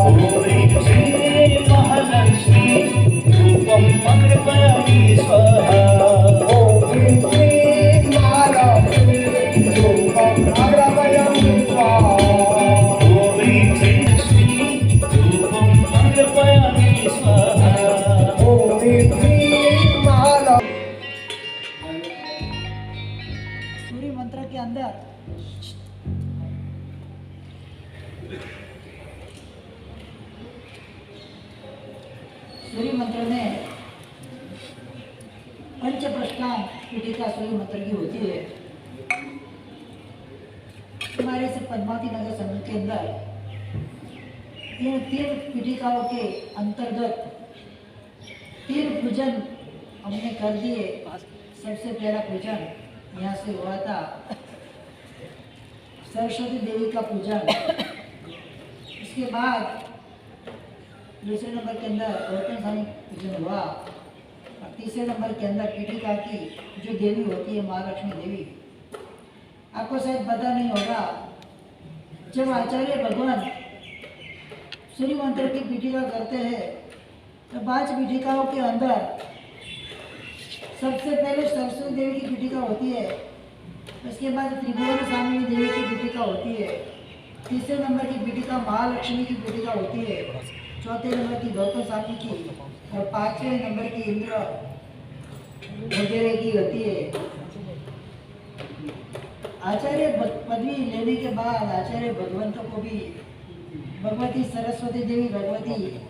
ओम ह्रीं श्रीं महालक्ष्मी रूपम अग्रपयामि स्वाहा ओम ह्रीं श्रीं महालक्ष्मी धूपमग्रापयामि स्वाहा ओम ह्रीं श्रीं लक्ष्मी रूपम अग्रपयामि स्वाहा ओम ह्रीं श्रीं महालक्ष्मी सूर्य मंत्र के अंदर सूर्य मंत्र में पंच प्रश्नान पीठिका सूर्य मंत्र की होती है। हमारे से पद्मावती नगर संघ के अंदर इन तीन पीठिकाओं के अंतर्गत तीन पूजन हमने कर दिए। सबसे पहला पूजन यहाँ से हुआ था सरस्वती देवी का पूजन। इसके बाद दूसरे नंबर के अंदर गौतम स्वामी पूजन हुआ और तीसरे नंबर के अंदर पीठिका की जो देवी होती है महालक्ष्मी देवी। आपको शायद पता नहीं होगा, जब आचार्य भगवान सूर्य मंत्र की पीठिका करते हैं तो 5 पीठिकाओं के अंदर सबसे पहले सरस्वती देवी की पीठिका होती है, उसके बाद त्रिभुवन स्वामी देवी की पीठिका होती है, तीसरे नंबर की पीठिका महालक्ष्मी की पीठिका होती है, चौथे नंबर की गौतम स्वामी की और 5वें नंबर की इंद्र वगैरह की होती है। आचार्य पदवी लेने के बाद आचार्य भगवंतों को भी भगवती सरस्वती देवी, भगवती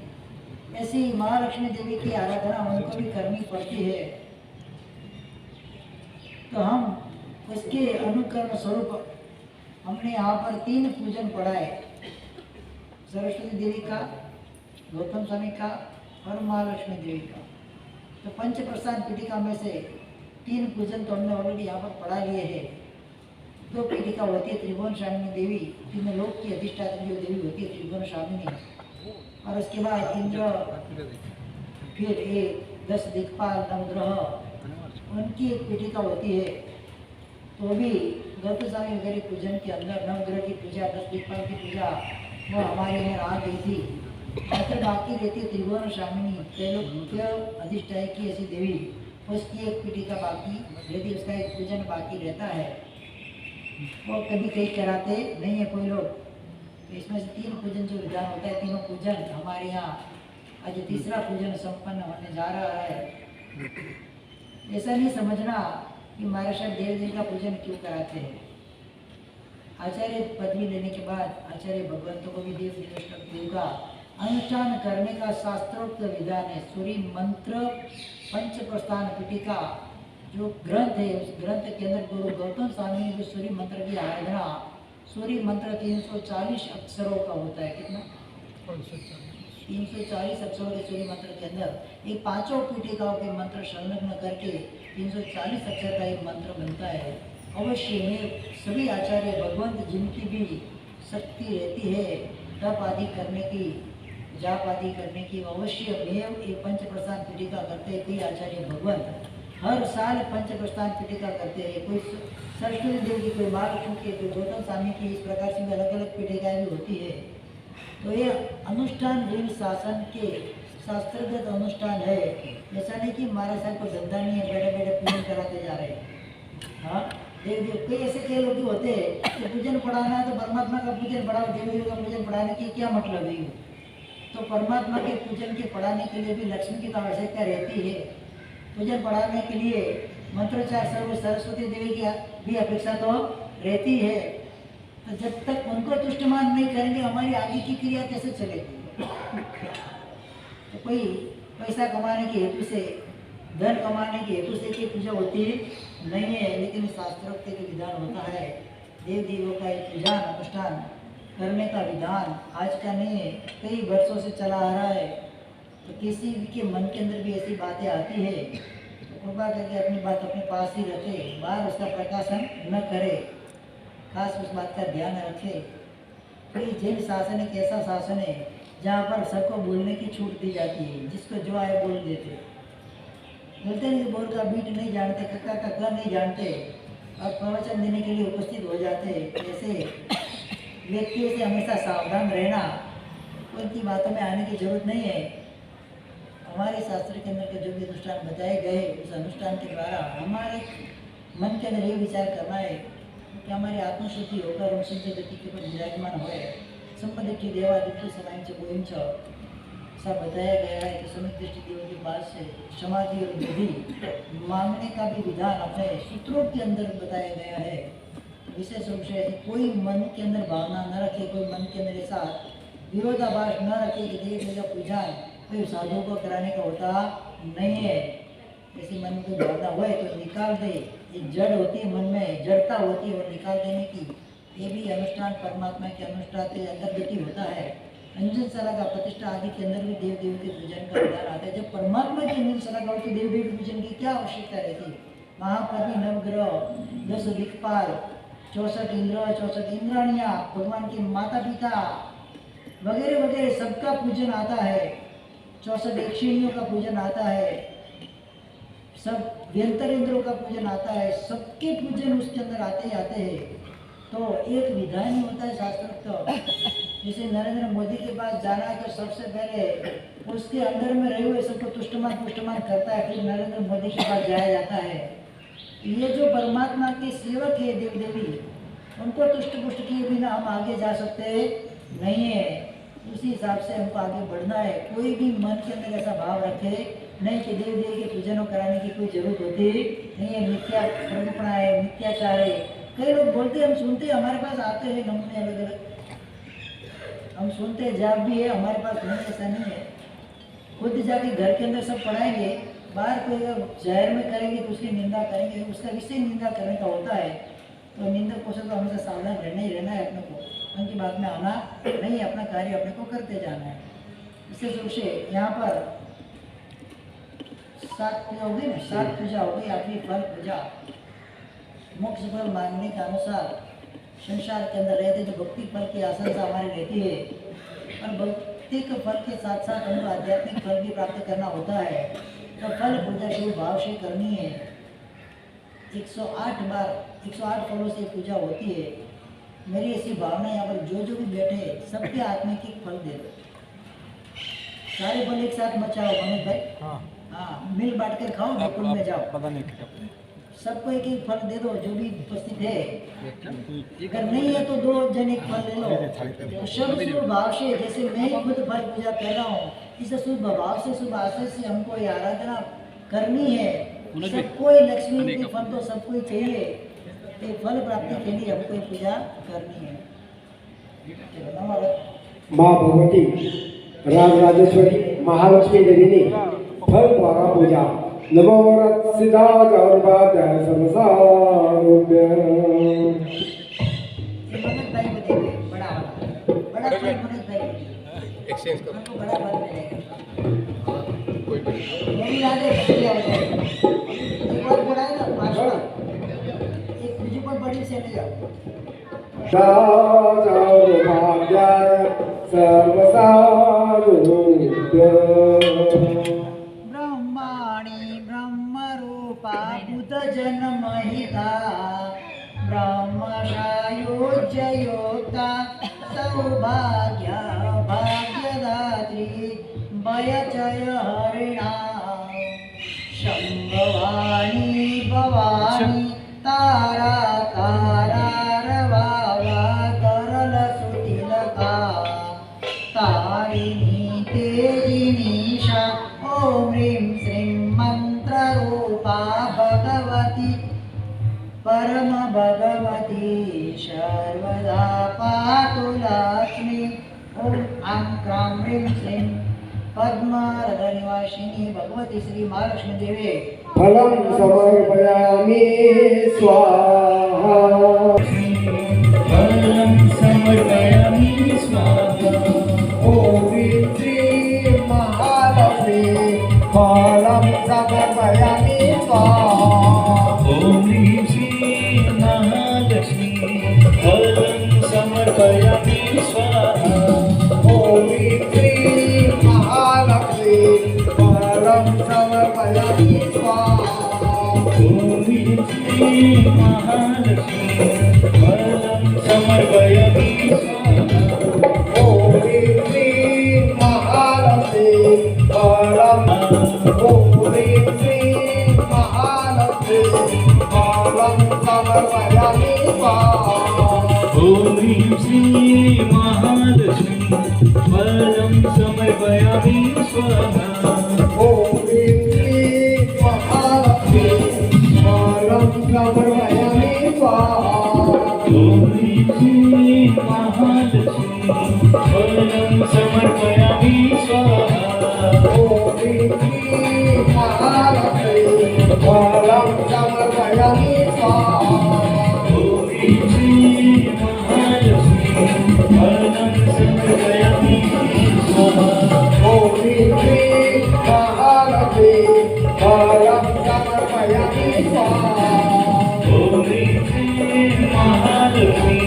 ऐसी महालक्ष्मी देवी की आराधना उनको भी करनी पड़ती है। तो हम उसके अनुकरण स्वरूप हमने यहाँ पर 3 पूजन पढ़ाए, सरस्वती देवी का, गौतम स्वामी का और महालक्ष्मी देवी का। तो पंच प्रस्थान पीठिका में से 3 पूजन तो हमने ऑलरेडी यहाँ पर पढ़ा लिए हैं। 2 पीठिका होती है त्रिभुवन स्वामिनी देवी, तीनों लोक की अधिष्ठात्री जो देवी होती है त्रिभुवन स्वामिनी, और उसके बाद इंद्र, फिर ये 10 दिक्पाल नवग्रह उनकी एक पीठिका होती है। तो भी गौतम स्वामी वगैरह पूजन के अंदर नवग्रह की पूजा, 10 दिक्पाल की पूजा वो हमारे यहाँ आ गई थी। बाकी बाकी रहती है त्रिभुवन स्वामिनी त्रैलोक्य अधिष्ठायी की ऐसी देवी, उसकी एक पीठिका बाकी रहती, उसका एक पूजन बाकी रहता है। वो कभी कहीं कराते नहीं है कोई लोग। तो इसमें से 3 पूजन जो विधान होता है, तीनों पूजन हमारे यहाँ आज तीसरा पूजन संपन्न होने जा रहा है। ऐसा नहीं समझना कि महाराज साहब देव देव का पूजन क्यों कराते हैं। आचार्य पदवी लेने के बाद आचार्य भगवंतों को भी देव देव का अनुष्ठान करने का शास्त्रोक्त विधान है। सूर्य मंत्र पंच प्रस्थान पीठिका जो ग्रंथ है, उस ग्रंथ के अंदर गुरु गौतम स्वामी ने जो सूर्य मंत्र की आराधना, सूर्य मंत्र 340 अक्षरों का होता है। कितना? 340 अक्षरों के सूर्य मंत्र के अंदर ये पांचों पीठिकाओं के मंत्र संलग्न करके 340 अक्षर का एक मंत्र बनता है। अवश्य में सभी आचार्य भगवंत जिनकी भी शक्ति रहती है तप आदि करने की, जाप आदि करने की, अवश्य में एक पंच प्रस्थान पीठिका करते हैं। कोई आचार्य भगवंत हर साल पंच प्रस्थान पीठिका करते हैं। कोई सरस्वती देव की, कोई महालक्ष्मी की, कोई गौतम स्वामी की, इस प्रकार से अलग अलग पीठिकाएँ भी होती है। तो ये अनुष्ठान ऋण शासन के शास्त्रगत अनुष्ठान है। ऐसा नहीं कि महाराज साहब को धंधा नहीं है, बैठे बैठे पूजन कराते जा रहे हैं। हाँ, देव देव कई ऐसे कई लोग होते हैं कि पूजन पढ़ाना है तो परमात्मा का पूजन पढ़ाओ, देव देव का पूजन पढ़ाने की क्या मतलब है। तो परमात्मा के पूजन के पढ़ाने के लिए भी लक्ष्मी की तो आवश्यकता रहती है। पूजन पढ़ाने के लिए मंत्रोच्चार सर्व सरस्वती देवी की भी अपेक्षा तो रहती है। तो जब तक उनको तुष्टमान नहीं करेंगे हमारी आगे की क्रिया कैसे चलेगी। तो कोई पैसा कमाने के हेतु से, धन कमाने के हेतु से की पूजा होती नहीं है, लेकिन शास्त्रोक्त के विधान होता है। देव देवों का एक पूजन अनुष्ठान करने का विधान आज का नहीं है, कई वर्षों से चला आ रहा है। तो किसी के मन के अंदर भी ऐसी बातें आती है तो कृपा करके अपनी बात अपने पास ही रखे, बाहर उसका प्रकाशन न करे, खास उस बात का ध्यान रखे। कोई जैन शासन एक ऐसा शासन है जहाँ पर सबको बोलने की छूट दी जाती है, जिसको जो आए बोल देते। बोलते नहीं, बोल का बीट नहीं जानते, कक्का का क नहीं जानते और प्रवचन देने के लिए उपस्थित हो जाते। ऐसे व्यक्तियों से हमेशा सावधान रहना, उनकी बातों में आने की जरूरत नहीं है। हमारे शास्त्र के अंदर के जो भी अनुष्ठान बताए गए, उस अनुष्ठान के द्वारा हमारे मन के अंदर ये विचार करना है कि हमारी आत्मशुद्धि होकर हम शुद्ध गति के ऊपर विराजमान हुए। संपत्ति देवादित्य समाज गोविंद सब बताया गया है कि समित दृष्टि देव के पास से समाधि और विधि मांगने का भी विधान अपने सूत्रों के अंदर बताया गया है। विशेष रूप से कोई मन के अंदर भावना न रखे, कोई मन के अंदर ऐसा विरोधाभास न रखे कि देव देव का पूजा कोई साधुओं को कराने का होता नहीं है। ऐसी मन में भावना हुए तो निकाल दे। ये जड़ होती है, मन में जड़ता होती है और निकाल देने की, ये भी अनुष्ठान परमात्मा के अनुष्ठान के अंतर्गत ही होता है। अंजन सला का प्रतिष्ठा आदि के अंदर भी देव देव के पूजन का विधान आता है। जब परमात्मा के अंजन सला का हो तो देव देव के पूजन की क्या आवश्यकता रहती है। वहाँ पर भी नवग्रह, 10 दिक्पाल, 64 इंद्र, 64 इंद्राणियाँ, भगवान के माता पिता वगैरह वगैरह सबका पूजन आता है। 64 यक्षिणियों का पूजन आता है, सब व्यंतर इंद्रों का पूजन आता है, सबके पूजन उसके अंदर आते ही आते हैं। तो एक विधान ही होता है शास्त्रोक्त। जैसे नरेंद्र मोदी के पास जाना है तो सबसे पहले उसके अंदर में रहे हुए सबको तुष्टमान करता है, फिर नरेंद्र मोदी के पास जाया जाता है। ये जो परमात्मा के सेवक है देव देवी, उनको तुष्ट पुष्ट किए बिना हम आगे जा सकते नहीं है। उसी हिसाब से हमको आगे बढ़ना है। कोई भी मन के अंदर ऐसा भाव रखे नहीं कि देव देवी के पूजनों कराने की कोई जरूरत होती नहीं है। मिथ्या प्रकल्पना है, मिथ्याचार है। कई लोग बोलते हम सुनते, हमारे पास आते हैं नमूने अलग अलग, हम सुनते जाप भी है हमारे पास, नहीं ऐसा नहीं है। खुद जाके घर के अंदर सब पढ़ाएंगे, बाहर कोई शहर में करेंगे तो उसकी निंदा करेंगे, उसका विषय निंदा करने का होता है। तो निंदक को तो हमेशा सावधान रहना ही रहना है। अपने को उनकी बात में आना नहीं, अपना कार्य अपने को करते जाना है। विशेष रूप से यहाँ पर 7 पूजा हो गई ना, 7 पूजा हो गई। आखिरी फल पूजा मोक्ष फल मांगने के अनुसार संसार के अंदर रहते जो भक्ति फल की आशंसा हमारी रहती है, और भक्ति के फल के साथ साथ हमको आध्यात्मिक फल भी प्राप्त करना होता है। तो फल पूजा शिव भाव से करनी है। 108 बार 108 फलों से पूजा होती है। मेरी ऐसी भावना यहाँ पर जो भी बैठे सबके आत्मिक फल दे दो। सारे फल एक साथ मचाओ मनोज भाई। हाँ, मिल बांट कर खाओ, गोकुल में जाओ, पता नहीं सबको एक एक फल दे दो जो भी उपस्थित है। अगर नहीं है तो 2 जन एक फल ले लो। तो सर्व भाव से, जैसे मैं ही खुद फल पूजा कर रहा हूँ, इस शुभ भाव से शुभ आशय से हमको ये आराधना करनी है। सबको ही लक्ष्मी के फल तो सबको ही चाहिए, तो फल प्राप्ति के लिए हमको ये पूजा करनी है। माँ भगवती राजराजेश्वरी महालक्ष्मी देवी ने फल द्वारा पूजा नवोरथ सिद्धा गौरवाद्य सर्वसारोग्य। मनोज भाई को देंगे बड़ा वाला, बड़ा फल मनोज भाई को देंगे, एक्सचेंज करो, हमको बड़ा फल मिलेगा। मेरी यादें बढ़िया हो जाएगी। एक बार बड़ा है ना पाँचवा, एक मुझे पर बड़ी से ले जाओ। गौरवाद्य सर्वसारोग्य। ब्रह्माणि ब्रह्मरूपा बुधजनमहिता ब्रह्मशायोज्ययोक्ता सौभाग्या भाग्यदात्री भयचय हरिणा शम्भवानी भवानी तारा तारारवावा तरलसुतिलका तारिणी तेजिनीशा ॐ ह्रीं श्रीं मन्त्ररूपा भगवती परम भगवती सर्वदा पातु लक्ष्मी। ॐ आं क्रां ह्रीं श्रीं पद्मरथनिवासिनी भगवती श्री महालक्ष्मी देवी फलं समर्पयामि स्वाहा। फलं समर्पयामि स्वाहा। ॐ श्री महालक्ष्मी फलं समर्पयामि स्वाहा। ॐ श्री महालक्ष्मी फलं समर्पयामि स्वाहा। ॐ श्री महालक्ष्मी फलं समर्पयामि स्वाहा। ॐ श्री महालक्ष्मी फलं समर्पयामि स्वाहा। ॐ श्री महालक्ष्मी फलं ॐ श्री महालक्ष्मी फलं समर्पयामि स्वाहा। ॐ श्री महालक्ष्मी फलं समर्पयामि स्वाहा। ॐ श्री महालक्ष्मी फलं समर्पयामि स्वाहा। ॐ श्री महालक्ष्मी फलं समर्पयामि स्वाहा। ॐ श्री महालक्ष्मी फलं समर्पयामि स्वाहा। ॐ श्री महालक्ष्मी फलं समर्पयामि स्वाहा। ॐ श्री महालक्ष्मी फलं समर्पयामि स्वाहा। ॐ श्री महालक्ष्मी फलं समर्पयामि स्वाहा। ॐ श्री महालक्ष्मी फलं समर्पयामि स्वाहा। ॐ श्री महालक्ष्मी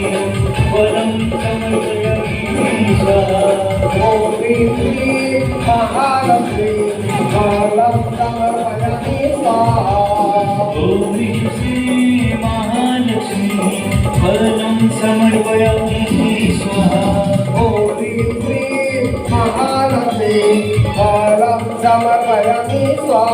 फलं समर्पयामि स्वाहा। ॐ श्री महालक्ष्मी फलं समर्पयामि स्वाहा। ॐ श्री महालक्ष्मी फलं समर्पयामि स्वाहा। ॐ श्री महालक्ष्मी फलं समर्पयामि स्वाहा।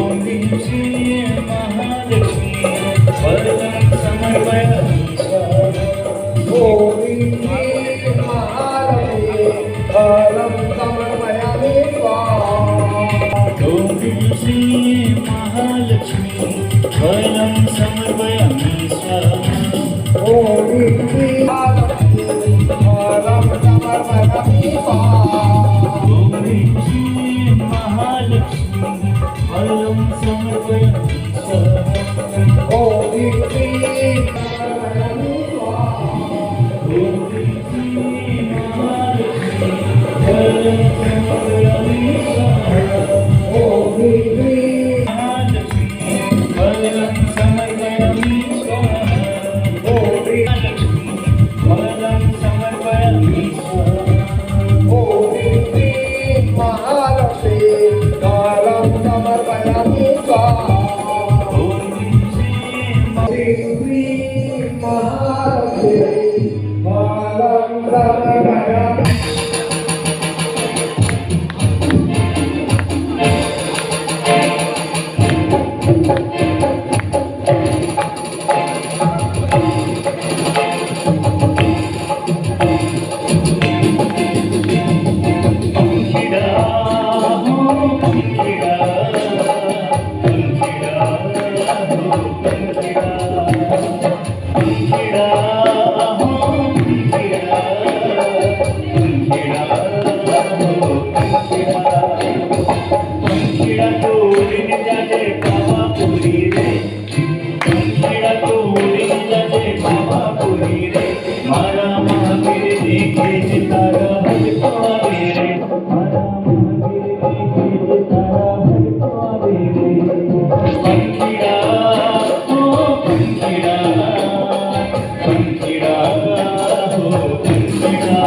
ॐ श्री महालक्ष्मी फलं समर्पयामि स्वाहा। ॐ श्री महालक्ष्मी फलं समर्पयामि स्वाहा। ॐ श्री महालक्ष्मी फलं समर्पयामि स्वाहा। ॐ श्री महालक्ष्मी फलं समर्पयामि स्वाहा। ॐ श्री समर्पयामि स्वाहा। ॐ श्री महालक्ष्मी फलं समर्पयामि स्वाहा। ॐ श्री महालक्ष्मी फलं समर्पयामि स्वाहा। ॐ श्री महालक्ष्मी फलं समर्पयामि स्वाहा। ॐ श्री महालक्ष्मी फलं समर्पयामि स्वाहा। ॐ श्री श्री महालक्ष्मी फलं समर्पयामि। पंखिड़ा हो पंखिड़ा पंखिड़ा हो पंखिड़ा पंखिड़ा तो उड़ने जाते पावापुरी रे पंखिड़ा तो उड़ने जाते पावापुरी रे मारा महावीर देखे सितारा भटकावे रे मारा महावीर देखे सितारा भटकावे रे पंखिड़ा हो पंखिड़ा पंखिड़ा हो पंखिड़ा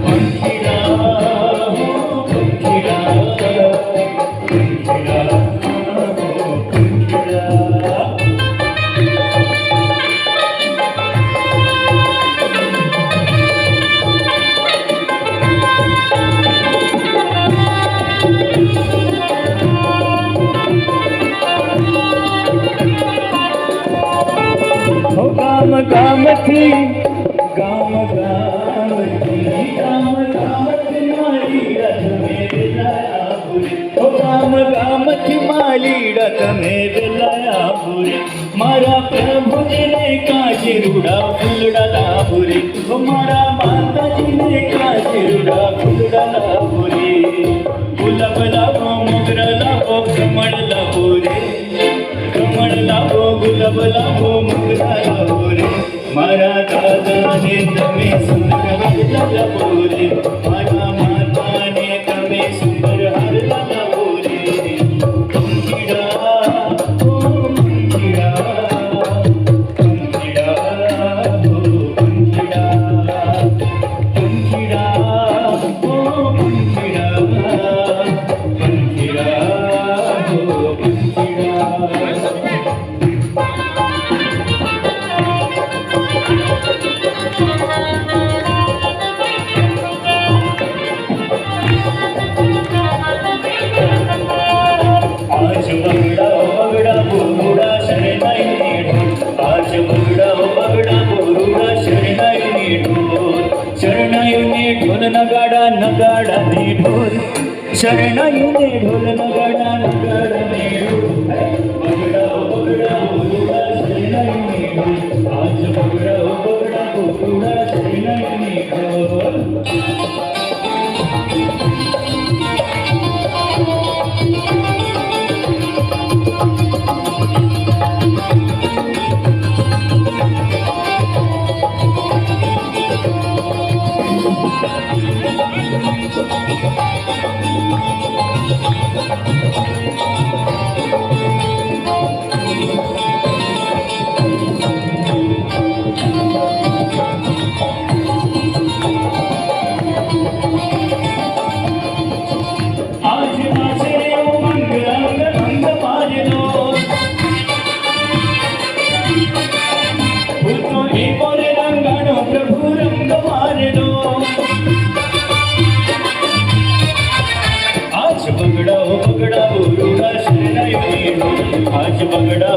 पंखिड़ा हो पंखिड़ा पंखिड़ा हो पंखिड़ा हो गाम गाम थी गाम गाम थी गाम गाम थी माली रथ मेरे लाया बुरी हो गाम गाम थी माली रथ मेरे लाया बुरी मारा प्रभु जी ने काशी रूड़ा फुलड़ा लाभुरी हो मारा माता जी ने काशी रूड़ा फुलड़ा लाभुरी गुलाब लाभो मोगरा लाभो कमल लाभो रे कमल लाभो गुलाब लाभो मोगरा लाभो रे मारा दादा ने तमे सुंदर हार लाभो रे मारा माता ने तमे सुंदर हार लाभो रे पंखिड़ा हो पंखिड़ा पंखिड़ा हो पंखिड़ा पंखिड़ा हो पंखिड़ा पंखिड़ा हो पंखिड़ा आज बगड़ा बगड़ा बोरुड़ा शरणाई ढोल आज बगड़ा बगड़ा बोरुड़ा शरणाई ढोल शरणाई ने ढोल नगाड़ा नगाड़ा ने ढोल शरणाई ने ढोल नगाड़ा नगाड़ा ने ढोल बगड़ा बगड़ा बोरुड़ा शरणाई ढोल आज बगड़ा बगड़ा बोरुड़ा शरणाई ढोल आज नाचे उमंग रंग रंग मार लो भूतो एक और रंगानो प्रभु रंग मार लो आज बगड़ा बोरुड़ा शरणाई ढोल आज बगड़ा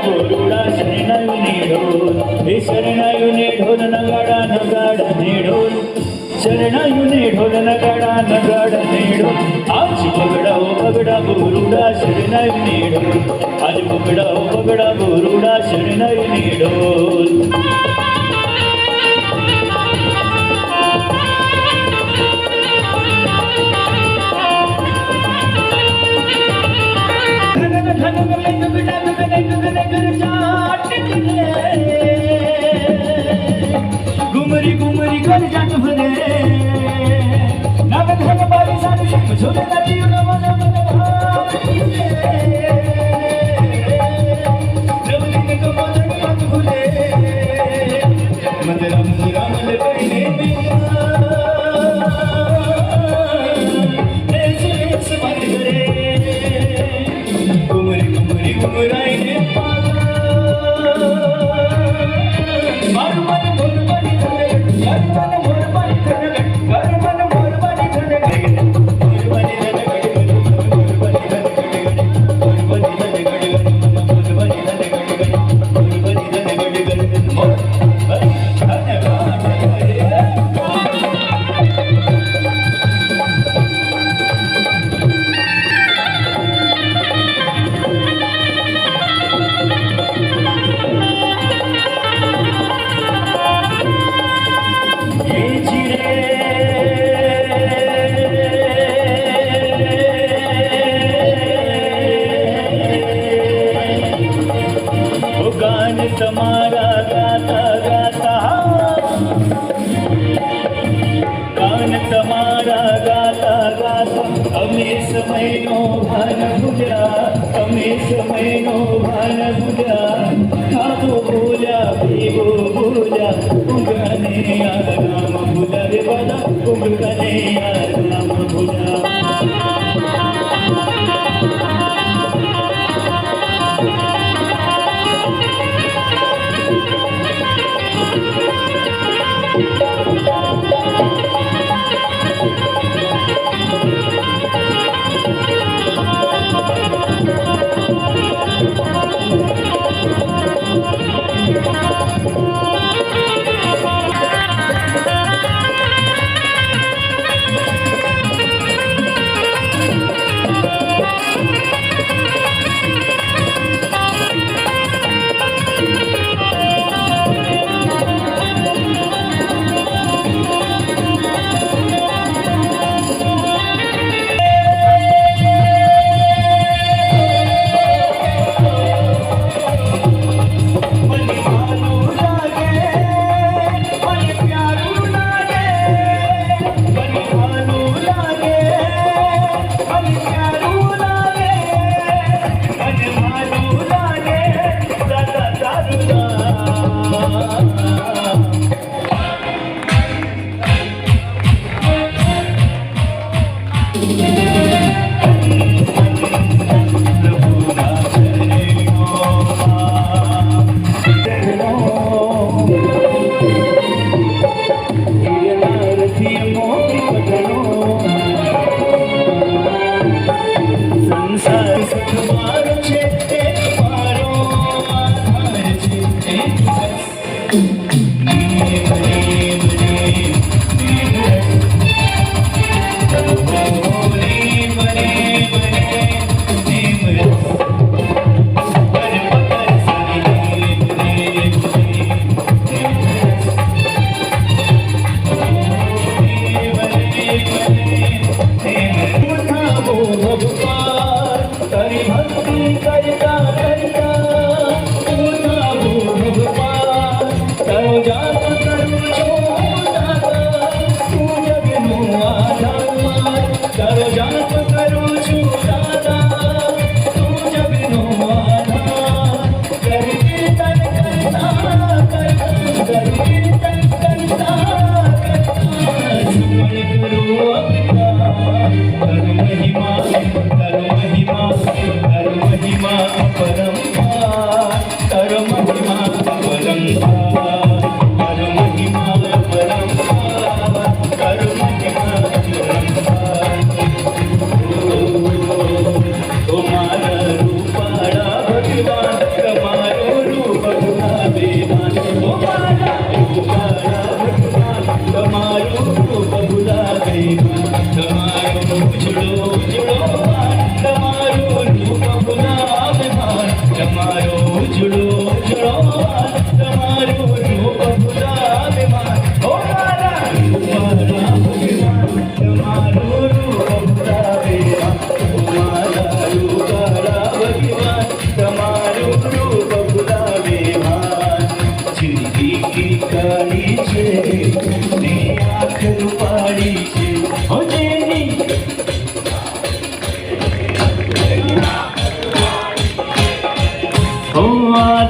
बोरुड़ा शरणाई ढोल हे शरणाई ने ढोल नगाड़ा नगाड़ा ने ढोल शरणाई ने ढोल नगाड़ा नगाड़ा ने ढोल आज बगड़ा बोरुड़ा शरणाई ढोल आज बगड़ा बोरुड़ा शरणाई ढोल घुमरी घुमरी कर जाट भरे नाग धन बारी सानु शिव झोले नदी नम नम नवलिन को मन मत भूले मत राम राम ले कहने बिना ऐसे ऐसे मन करे घुमरी घुमरी घुमराई ने मारू मन बोल बनी धने मारू मन बोल बनी धने मारू मन बोल बनी धने बोल बनी धने बोल बनी धने बोल बनी धने बोल बनी धने बोल बनी धने સમયનો ભાન ભૂલ્યા, તમે સમયનો ભાન ભૂલ્યા, ખાધો ભૂલ્યા, પીવો ભૂલ્યા, ઊંઘને આરામ ભૂલ્યા રે બધા, ઊંઘને આરામ ભૂલ્યા.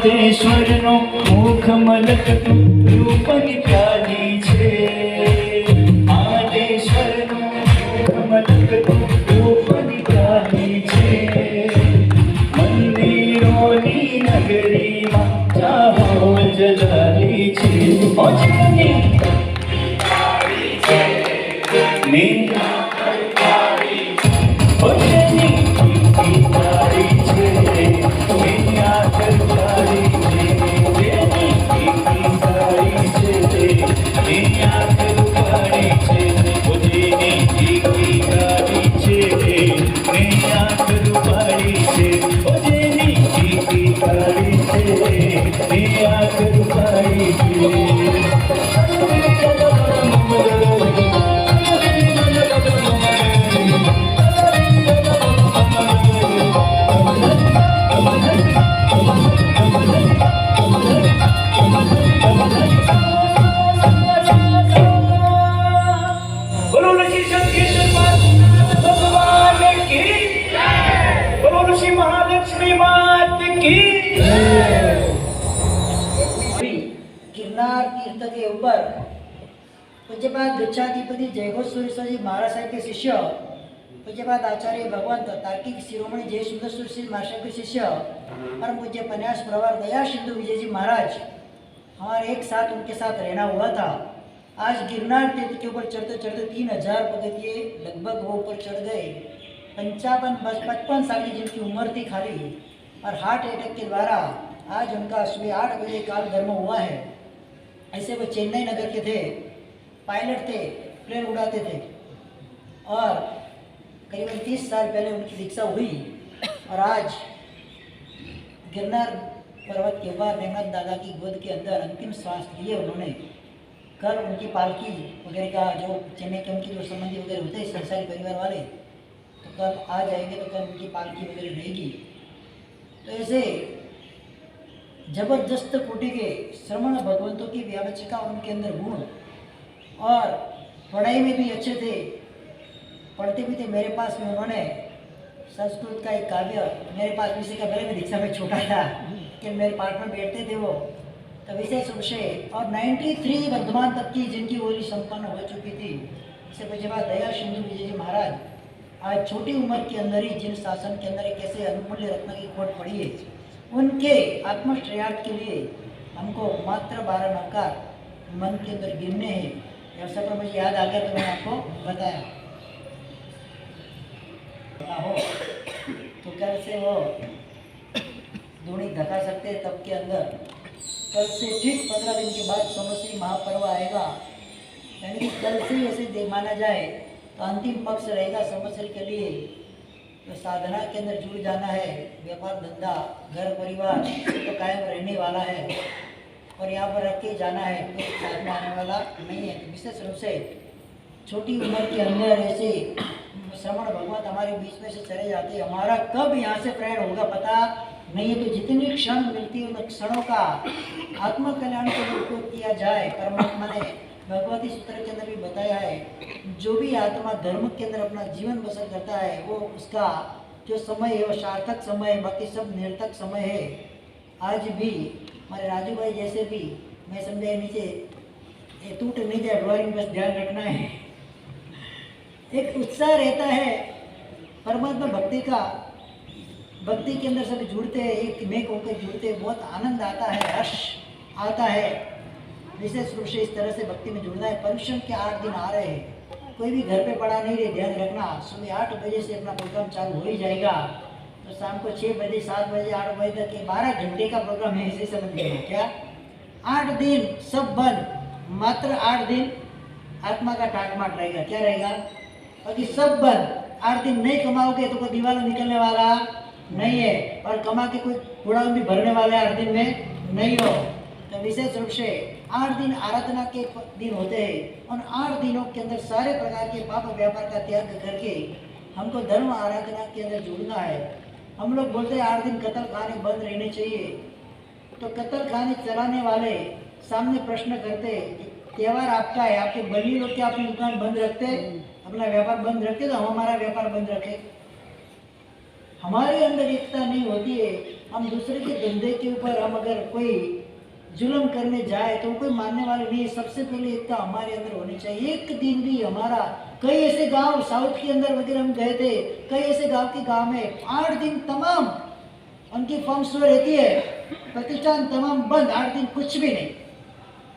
આદેશ્વરનો મુખ મલકતું રૂપ નિકાલી છે. આદેશ્વરનો મુખ મલકતું રૂપ નિકાલી છે. મંદિરોની નગરીમાં ચાહો જલાલી છે. ઓજની ને गिरनार तीर्थ के ऊपर पूज्यपाद दीक्षाधिपति जयघोष जी महाराज साहब के शिष्य पूज्यपाद आचार्य भगवंत तार्किक शिरोमणि जय सुंदर श्री महाराज के शिष्य परम पूज्य पन्यास प्रवर दया सिंधु विजय जी महाराज हमारे एक साथ उनके साथ रहना हुआ था। आज गिरनार तीर्थ के ऊपर चढ़ते चढ़ते 3000 पगथिये लगभग वो ऊपर चढ़ गए। 55 साल की जिनकी उम्र थी खाली और हार्ट अटैक के द्वारा आज उनका सुबह 8 बजे काल धर्म हुआ है। ऐसे वो चेन्नई नगर के थे, पायलट थे, प्लेन उड़ाते थे और करीबन 30 साल पहले उनकी दीक्षा हुई और आज गिरनार पर्वत के ऊपर मेघनाथ दादा की गोद के अंदर अंतिम श्वास लिए उन्होंने। कल उनकी पालकी वगैरह का जो चेन्नई के उनके जो संबंधी वगैरह होते हैं संसारी परिवार वाले, तो कल आ जाएंगे तो कल उनकी पालकी वगैरह रहेगी। तो ऐसे जबरदस्त कोटि के श्रवण भगवंतों की व्यावचिका उनके अंदर गुण और पढ़ाई में भी अच्छे थे, पढ़ते भी थे। मेरे पास में उन्होंने संस्कृत का एक काव्य मेरे पास विषय का भले में दीक्षा में छोटा था कि मेरे पार्ट में बैठते थे वो, तो विशेष रूप से और 93 वर्धमान तक की जिनकी ओरी संपन्न हो चुकी थी। इससे कुछ बाद दया सिंधु विजय जी महाराज आज छोटी उम्र के अंदर ही जिन शासन के अंदर एक ऐसे अनमूल्य रत्न की खोट पड़ी है, उनके आत्मश्रेयार्थ के लिए हमको मात्र 12 नौकार मन के अंदर गिनने हैं। व्यवसाय पर मुझे याद आ गया तो मैंने आपको बताया हो तो कल से वो धूणी धका सकते हैं तब के अंदर। कल से ठीक 15 दिन के बाद समश्री महापर्व आएगा, यानी कि कल से ऐसे माना जाए तो अंतिम पक्ष रहेगा समश्री के लिए। तो साधना के अंदर जुड़ जाना है, व्यापार धंधा घर परिवार तो कायम रहने वाला है और यहाँ पर रख के जाना है, कोई साधना आने वाला नहीं है। विशेष रूप से छोटी उम्र के अंदर ऐसे श्रवण भगवत हमारे बीच में से चले जाते, हमारा कब यहाँ से प्रयाण होगा पता नहीं है। तो जितनी क्षण मिलती है उन क्षणों का आत्म कल्याण के लिए उपयोग किया जाए। परमात्मा ने भगवती सूत्र के अंदर भी बताया है, जो भी आत्मा धर्म के अंदर अपना जीवन बसर करता है वो उसका जो समय है वो सार्थक समय है, बाकी सब निरर्थक समय है। आज भी हमारे राजू भाई जैसे भी मैं समझे नीचे टूट नहीं जाए, ड्राइंग बस ध्यान रखना है। एक उत्साह रहता है परमात्मा भक्ति का, भक्ति के अंदर सब जुड़ते हैं, एक मेक होकर जुड़ते हैं, बहुत आनंद आता है, हर्ष आता है। विशेष रूप से इस तरह से भक्ति में जुड़ना है। परिश्रम के 8 दिन आ रहे हैं, कोई भी घर पे पड़ा नहीं रहे, ध्यान रखना। सुबह 8 बजे से अपना प्रोग्राम चालू हो ही जाएगा, तो शाम को 6 बजे 7 बजे 8 बजे तक 12 घंटे का प्रोग्राम है, इसे समझ लेना। क्या 8 दिन सब बंद, मात्र 8 दिन आत्मा का टाटमाट रहेगा। क्या रहेगा? बाकी सब बंद। 8 दिन नहीं कमाओगे तो कोई दीवाना निकलने वाला नहीं है और कमा के कोई कूड़ा भी भरने वाले 8 दिन में नहीं हो। तो विशेष रूप से 8 दिन आराधना के दिन होते हैं और 8 दिनों के अंदर सारे प्रकार के पाप व्यापार का त्याग करके हमको धर्म आराधना के अंदर जुड़ना है। हम लोग बोलते हैं 8 दिन कत्ल खाने बंद रहने चाहिए, तो कत्ल खाने चलाने वाले सामने प्रश्न करते, त्यौहार आपका है, आपके बली लोग क्या अपनी दुकान बंद रखते, अपना व्यापार बंद रखते, तो हम हमारा व्यापार बंद रखे। हमारे अंदर एकता नहीं होती है। हम दूसरे के धंधे के ऊपर हम अगर कोई जुल्म करने जाए तो कोई मानने वाले नहीं। सबसे पहले एकता हमारे अंदर होनी चाहिए। एक दिन भी हमारा, कई ऐसे गांव साउथ के अंदर वगैरह हम गए थे, कई ऐसे गांव में 8 दिन तमाम उनकी फर्म स्टोर रहती है, प्रतिष्ठान तमाम बंद, 8 दिन कुछ भी नहीं।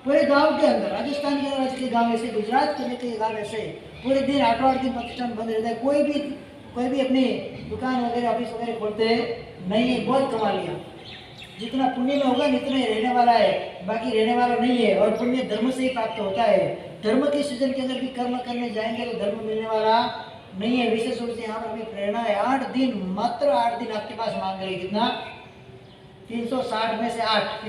पूरे गांव के अंदर, राजस्थान के अंदर के गांव ऐसे, गुजरात के गांव ऐसे, पूरे दिन 8 दिन प्रतिष्ठान बंद रहता है। कोई भी अपनी दुकान वगैरह ऑफिस वगैरह खोलते नहीं है। बहुत कमा लिया, जितना पुण्य में होगा इतना ही रहने वाला है, बाकी रहने वाला नहीं है। और पुण्य धर्म से ही प्राप्त होता है। धर्म के सीजन के अंदर भी कर्म करने जाएंगे तो धर्म मिलने वाला नहीं है। विशेष रूप से यहाँ पर भी प्रेरणा है। 8 दिन, मात्र 8 दिन आपके पास मांग रहे। कितना? 360 में से 8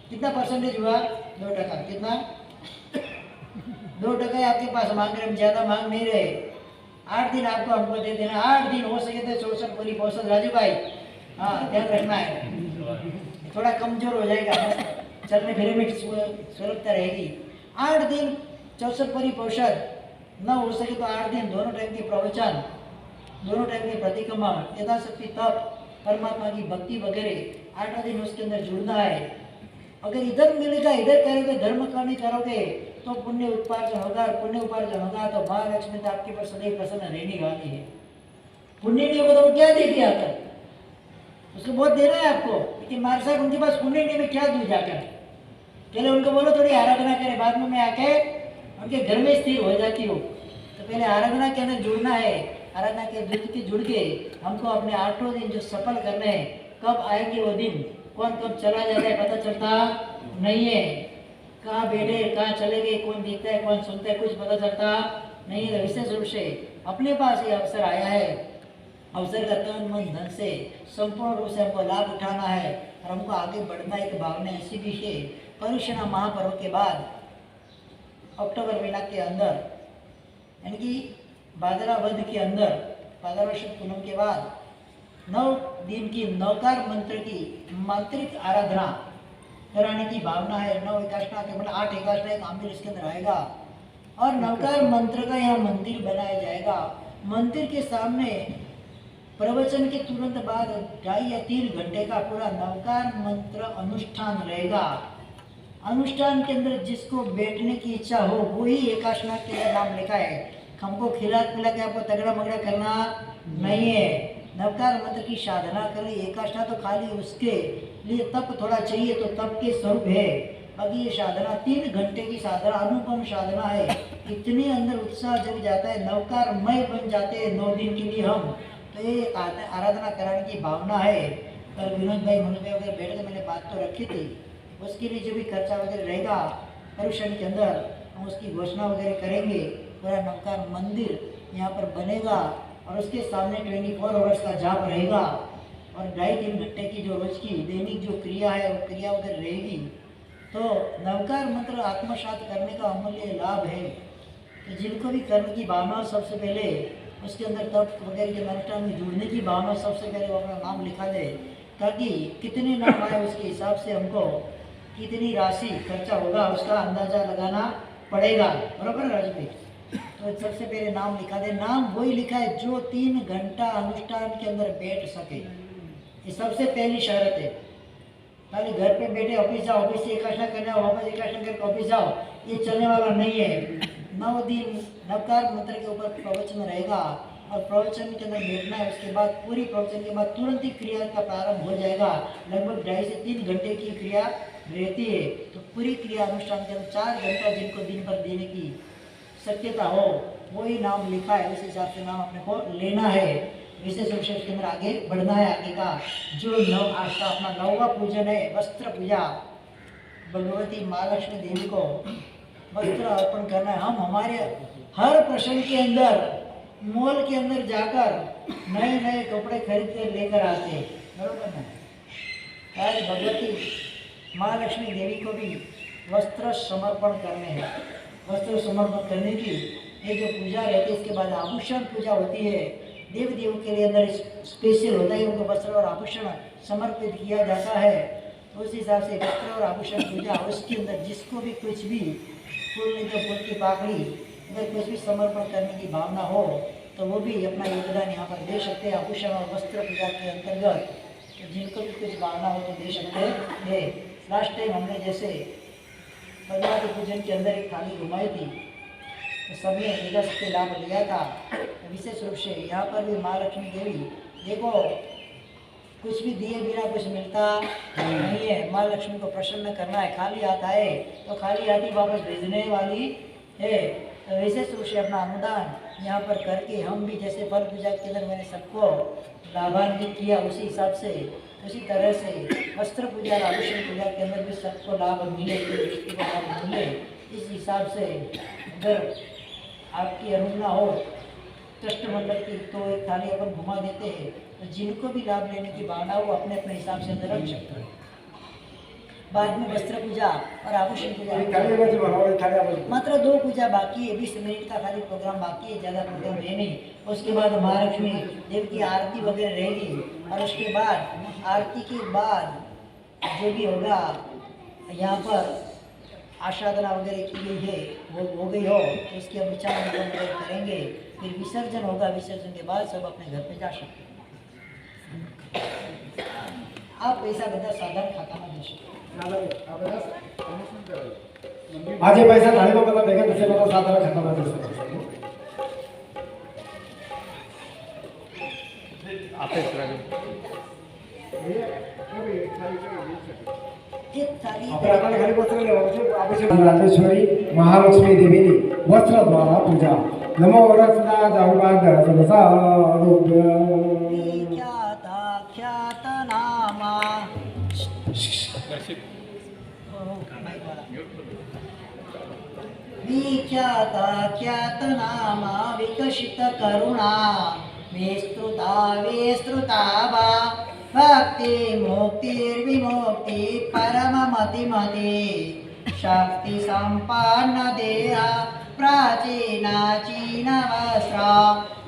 कितना परसेंटेज हुआ? 2%। कितना? 2% आपके पास मांग रहे, हम ज़्यादा मांग नहीं रहे। 8 दिन आपको हमको दे देना। 8 दिन हो सके तो 64 पूरी औसत। राजू भाई, हाँ ध्यान रखना है, थोड़ा कमजोर हो जाएगा, चलने फिरने में सुरक्षता रहेगी। 8 दिन 64 पूरी औसत, न हो सके तो 8 दिन दोनों टाइम के प्रवचन, दोनों टाइम के प्रतिक्रमण, यथाशक्ति तप, परमात्मा की भक्ति वगैरह 8 दिन उसके अंदर जुड़ना है। अगर इधर मिलेगा, इधर करोगे, धर्म कर्म करोगे तो पुण्य उपार्जन होगा, और पुण्य उपार्जन होगा तो महालक्ष्मी तो आपके पर सदैव प्रसन्न रहने वाली है। पुण्य नहीं होगा तो वो क्या देगी आकर? उसको बहुत देना है आपको, लेकिन मार साहब उनके पास पुण्य नहीं, में क्या दूँ जाकर? पहले उनको बोलो थोड़ी आराधना करे, बाद में मैं आके उनके घर में स्थिर हो जाती हूँ। तो पहले आराधना के अंदर जुड़ना है, आराधना के जुड़ के हमको अपने 8 दिन जो सफल करने हैं। कब आएंगे वो दिन, कौन कब चला जाता है पता चलता नहीं है, कहाँ बैठे कहाँ चले गए, कौन दिखता है कौन सुनता है कुछ पता चलता नहीं है। विशेष रूप से अपने पास ये अवसर आया है, अवसर का तन मन धन से संपूर्ण रूप से हमको लाभ उठाना है और हमको आगे बढ़ना है। भावना इसी भी है। पर्युषण महापर्व के बाद अक्टूबर महीना के अंदर, यानी कि भाद्रवा वध के अंदर, भाद्रवा शुक्ल पूनम के बाद 9 दिन की नवकार मंत्र की मांत्रिक आराधना कराने की भावना है। 9 एकादशा के मतलब 8 एकादशा एक आमिर इसके अंदर आएगा और नवकार मंत्र का यहाँ मंदिर बनाया जाएगा। मंदिर के सामने प्रवचन के तुरंत बाद 2.5 या 3 घंटे का पूरा नवकार मंत्र अनुष्ठान रहेगा। अनुष्ठान के अंदर जिसको बैठने की इच्छा हो वही एकादशा के अंदर नाम लिखा है। हमको खिला पिला के आपको तगड़ा मगड़ा करना नहीं है। नवकार मंत्र की साधना करें, एकादशा तो खाली उसके लिए तप थोड़ा चाहिए तो तप के स्वरूप है। बाकी ये साधना 3 घंटे की साधना अनुपम साधना है। इतने अंदर उत्साह जग जाता है, नवकारमय बन जाते हैं 9 दिन के लिए हम। तो ये आराधना कराने की भावना है। कल विनोद भाई मनोज भाई वगैरह बैठ के मैंने बात तो रखी थी, उसके लिए जो भी खर्चा वगैरह रहेगा पर्युषण के अंदर हम उसकी घोषणा वगैरह करेंगे। पूरा नवकार मंदिर यहाँ पर बनेगा और उसके सामने 24 आवर्स का जाप रहेगा और 2.5-3 घंटे की जो रोज की दैनिक जो क्रिया है वो क्रिया वगैरह रहेगी। तो नवकार मंत्र आत्मसात करने का अमूल्य लाभ है। तो जिनको भी करने की भावना, सबसे पहले उसके अंदर तप वगैरह के अनुष्ठान में जुड़ने की भावना, सबसे पहले वो अपना नाम लिखा दे, ताकि कितने नाम आए उसके हिसाब से हमको कितनी राशि खर्चा होगा उसका अंदाजा लगाना पड़ेगा। बराबर राजू भाई? तो सबसे पहले नाम लिखा दे। नाम वही लिखा है जो 3 घंटा अनुष्ठान के अंदर बैठ सके, ये सबसे पहली शर्त है। खाली घर पे बैठे ऑफिस जाओ, ऑफिस से एकादशा करने आओ, वापस एकादशा करके ऑफिस जाओ, ये चलने वाला नहीं है। 9 दिन नवकार मंत्र के ऊपर प्रवचन रहेगा और प्रवचन के अंदर बैठना है। उसके बाद पूरी प्रवचन के बाद तुरंत ही क्रिया का प्रारंभ हो जाएगा। लगभग 2.5 से 3 घंटे की क्रिया रहती है। तो पूरी क्रिया अनुष्ठान के अंदर 4 घंटा जिनको दिन भर देने की शक्यता हो वही नाम लिखा है, उस हिसाब से नाम अपने को लेना है। विशेष रूप से उसके अंदर आगे बढ़ना है। आगे का जो आज का अपना 9वां पूजन है वस्त्र पूजा, भगवती महालक्ष्मी देवी को वस्त्र अर्पण करना है। हम हमारे हर प्रसंग के अंदर मॉल के अंदर जाकर नए नए कपड़े खरीद कर लेकर आते हैं, बरोबर ना? आज भगवती महालक्ष्मी देवी को भी वस्त्र समर्पण करने हैं। वस्त्र समर्पण करने की ये जो पूजा रहती है, इसके बाद आभूषण पूजा होती है। देव देव के लिए अंदर स्पेशल होता है, उनको वस्त्र और आभूषण समर्पित किया जाता है। तो उस हिसाब से वस्त्र और आभूषण पूजा, उसके अंदर जिसको भी कुछ भी फूल नहीं तो फूल की पाकड़ी, अगर कुछ भी समर्पण करने की भावना हो तो वो भी अपना योगदान यहाँ पर दे सकते हैं। आभूषण और वस्त्र पूजा के अंतर्गत तो जिनको भी कुछ भावना हो तो दे सकते हैं। लास्ट टाइम हमने जैसे भगवती पूजन के अंदर एक थाली घुमाई थी तो सबने निगस्त के लाभ लिया था। तो विशेष रूप से यहाँ पर भी महालक्ष्मी देवी देखो, कुछ भी दिए बिना कुछ मिलता नहीं है। महालक्ष्मी को प्रसन्न करना है, खाली हाथ आए तो खाली हाथ ही वापस भेजने वाली है। तो विशेष रूप से अपना अनुदान यहाँ पर करके हम भी जैसे फल पूजा के अंदर मैंने सबको लाभान्वित किया, उसी हिसाब से उसी तरह से वस्त्र पूजा और आभूषण पूजा के अंदर भी सबको लाभ मिले, व्यक्ति को लाभ मिले। इस हिसाब से अगर आपकी अनुमना हो ट्रस्ट मंडल की तो एक थाली अपन घुमा देते हैं, तो जिनको भी लाभ लेने की भावना हो अपने अपने हिसाब से अंदर रख सकते हैं। बाद में वस्त्र पूजा और आभूषण पूजा, मात्र 2 पूजा बाकी है। 20 मिनट का खाली प्रोग्राम बाकी है, ज़्यादा प्रोग्राम है नहीं। उसके बाद महालक्ष्मी देव की आरती वगैरह रहेगी और उसके बाद आरती के बाद जो भी होगा यहाँ पर आशाधना वगैरह की गई है वो हो गई हो तो उसके अब विचार वगैरह करेंगे। फिर विसर्जन होगा, विसर्जन के बाद सब अपने घर पे जा सकते हैं। आप पैसा बता साधारण खाता में दे सकते हैं। माझे पैसा झाले मग मला भेगा तसे मला 7,000 खाता माझं एक थाली आपण आता खाली वस्त्र राजेश्वरी महालक्ष्मी देवीनी वस्त्रद्वारा पूजा नमो वरसदा जाऊबाद आरोग्य विख्याता ख्यातनामा विख्याता ख्यातनामा विकसित करुणा विस्तृता वा भक्ति मुक्तिर्विमुक्ति परममतिमति शक्ति संपन्न देहा प्राचीनाचीन वस्त्र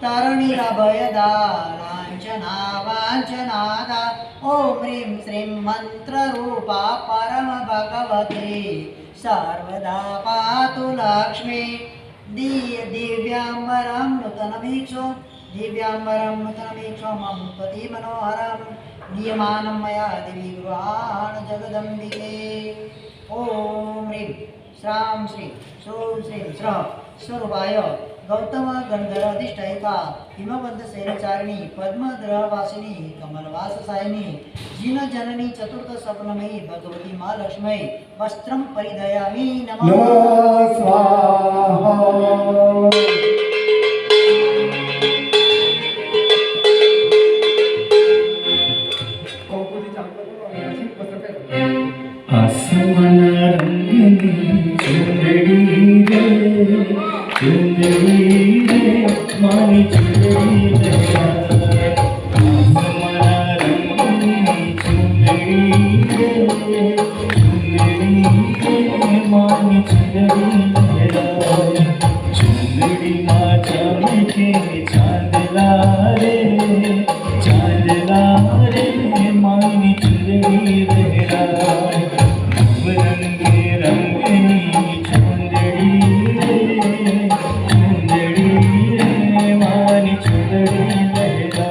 तरुणिरभयदा लाञ्छना वाञ्छनादा ॐ ह्रीं श्रीं मन्त्ररूपा परम भगवती सर्वदा पातु लक्ष्मी दिव्याम्बरं नूतनमीक्षो दिव्याम्बरं नूतनमीक्षो मम पति मनोहरं नियमानं मया देवी गृहाण जगदम्बिके ॐ ह्रीं श्रां श्रीं श्रूं श्रीं स्रः स्वरूपाय गौतम गंधर अधिष्ठायिका हिमवंत शैलचारिणी पद्मद्रवासिनी कमलवाससायिनी जिन जननी चतुर्थ सपनमयी भगवती महालक्ष्मी वस्त्रं परिधयामि नमः नमः स्वाहा आसमान रंगनी चुंदड़ी रे मानी चुंदड़ी रे आसमान रंगनी चुंदड़ी रे मानी चुंदड़ी रे चुंदड़ी माँ चमके चांदला रे मानी चुंदड़ी रे रंगे रंगनी चुंदड़ी रे मानी चुंदड़ी लहरा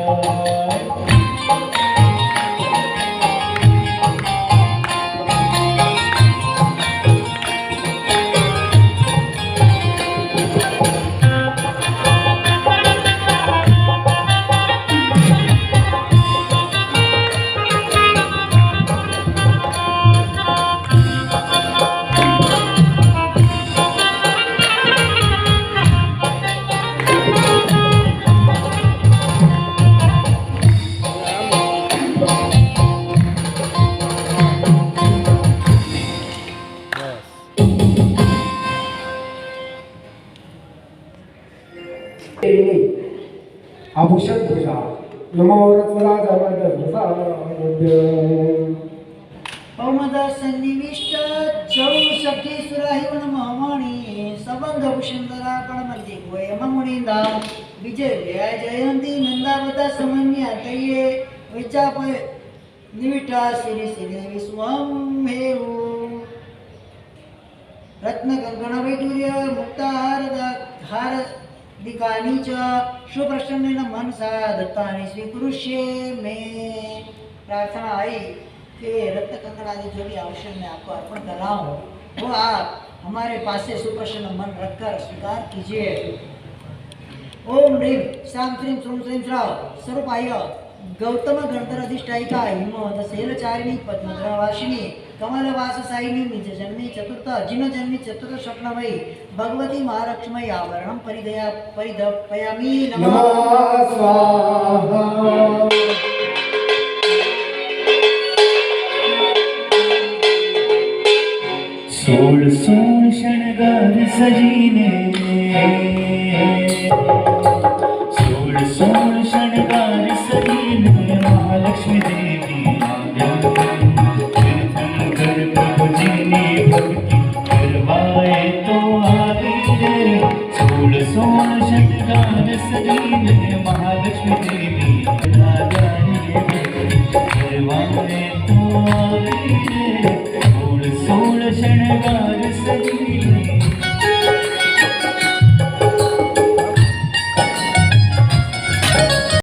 आभूषण पूजा नमो वरसदा जाऊबाद पवनदा सन्निविष्ट चौसखी सुराहिवन महमणी सबंध भूषणधरा कणमल्ली गोयममुनिंदा विजय जय जयंती नंदावता समन्या तये विचाप निविटा श्री श्री विश्वम हेऊ रत्न कंकण वैडूर्य मुक्ताहार हार दिकानी च शुभप्रसन्न मनसा दत्तानि स्वीकुरुष्ये में प्रार्थना आई कि रत्न कंकण आदि जो भी आवश्यक मैं आपको अर्पण कर रहा हूँ वो आप हमारे पास से सुप्रसन्न मन रखकर स्वीकार कीजिए। ओम ह्रीं श्रां श्रीं श्रूं श्रीं स्रः स्वरूपाय गौतम गंधर अधिष्ठायिका हिमवंत शैलचारिणी पद्मद्रवासिनी कमलवाससायिनी निज जन्मी चतुर्थ जिन जन्मी चतुर्थ स्वप्नमयी भगवती महालक्ष्मी आवरणं परिधयामि नमः स्वाहा सोल शृंगार सजीने सोल शृंगार सजीने महालक्ष्मी देवी कीर्तन कर प्रभु जी ने भक्ति करवाए तो आगे रे सोल शृंगार सजीने महालक्ष्मी देवी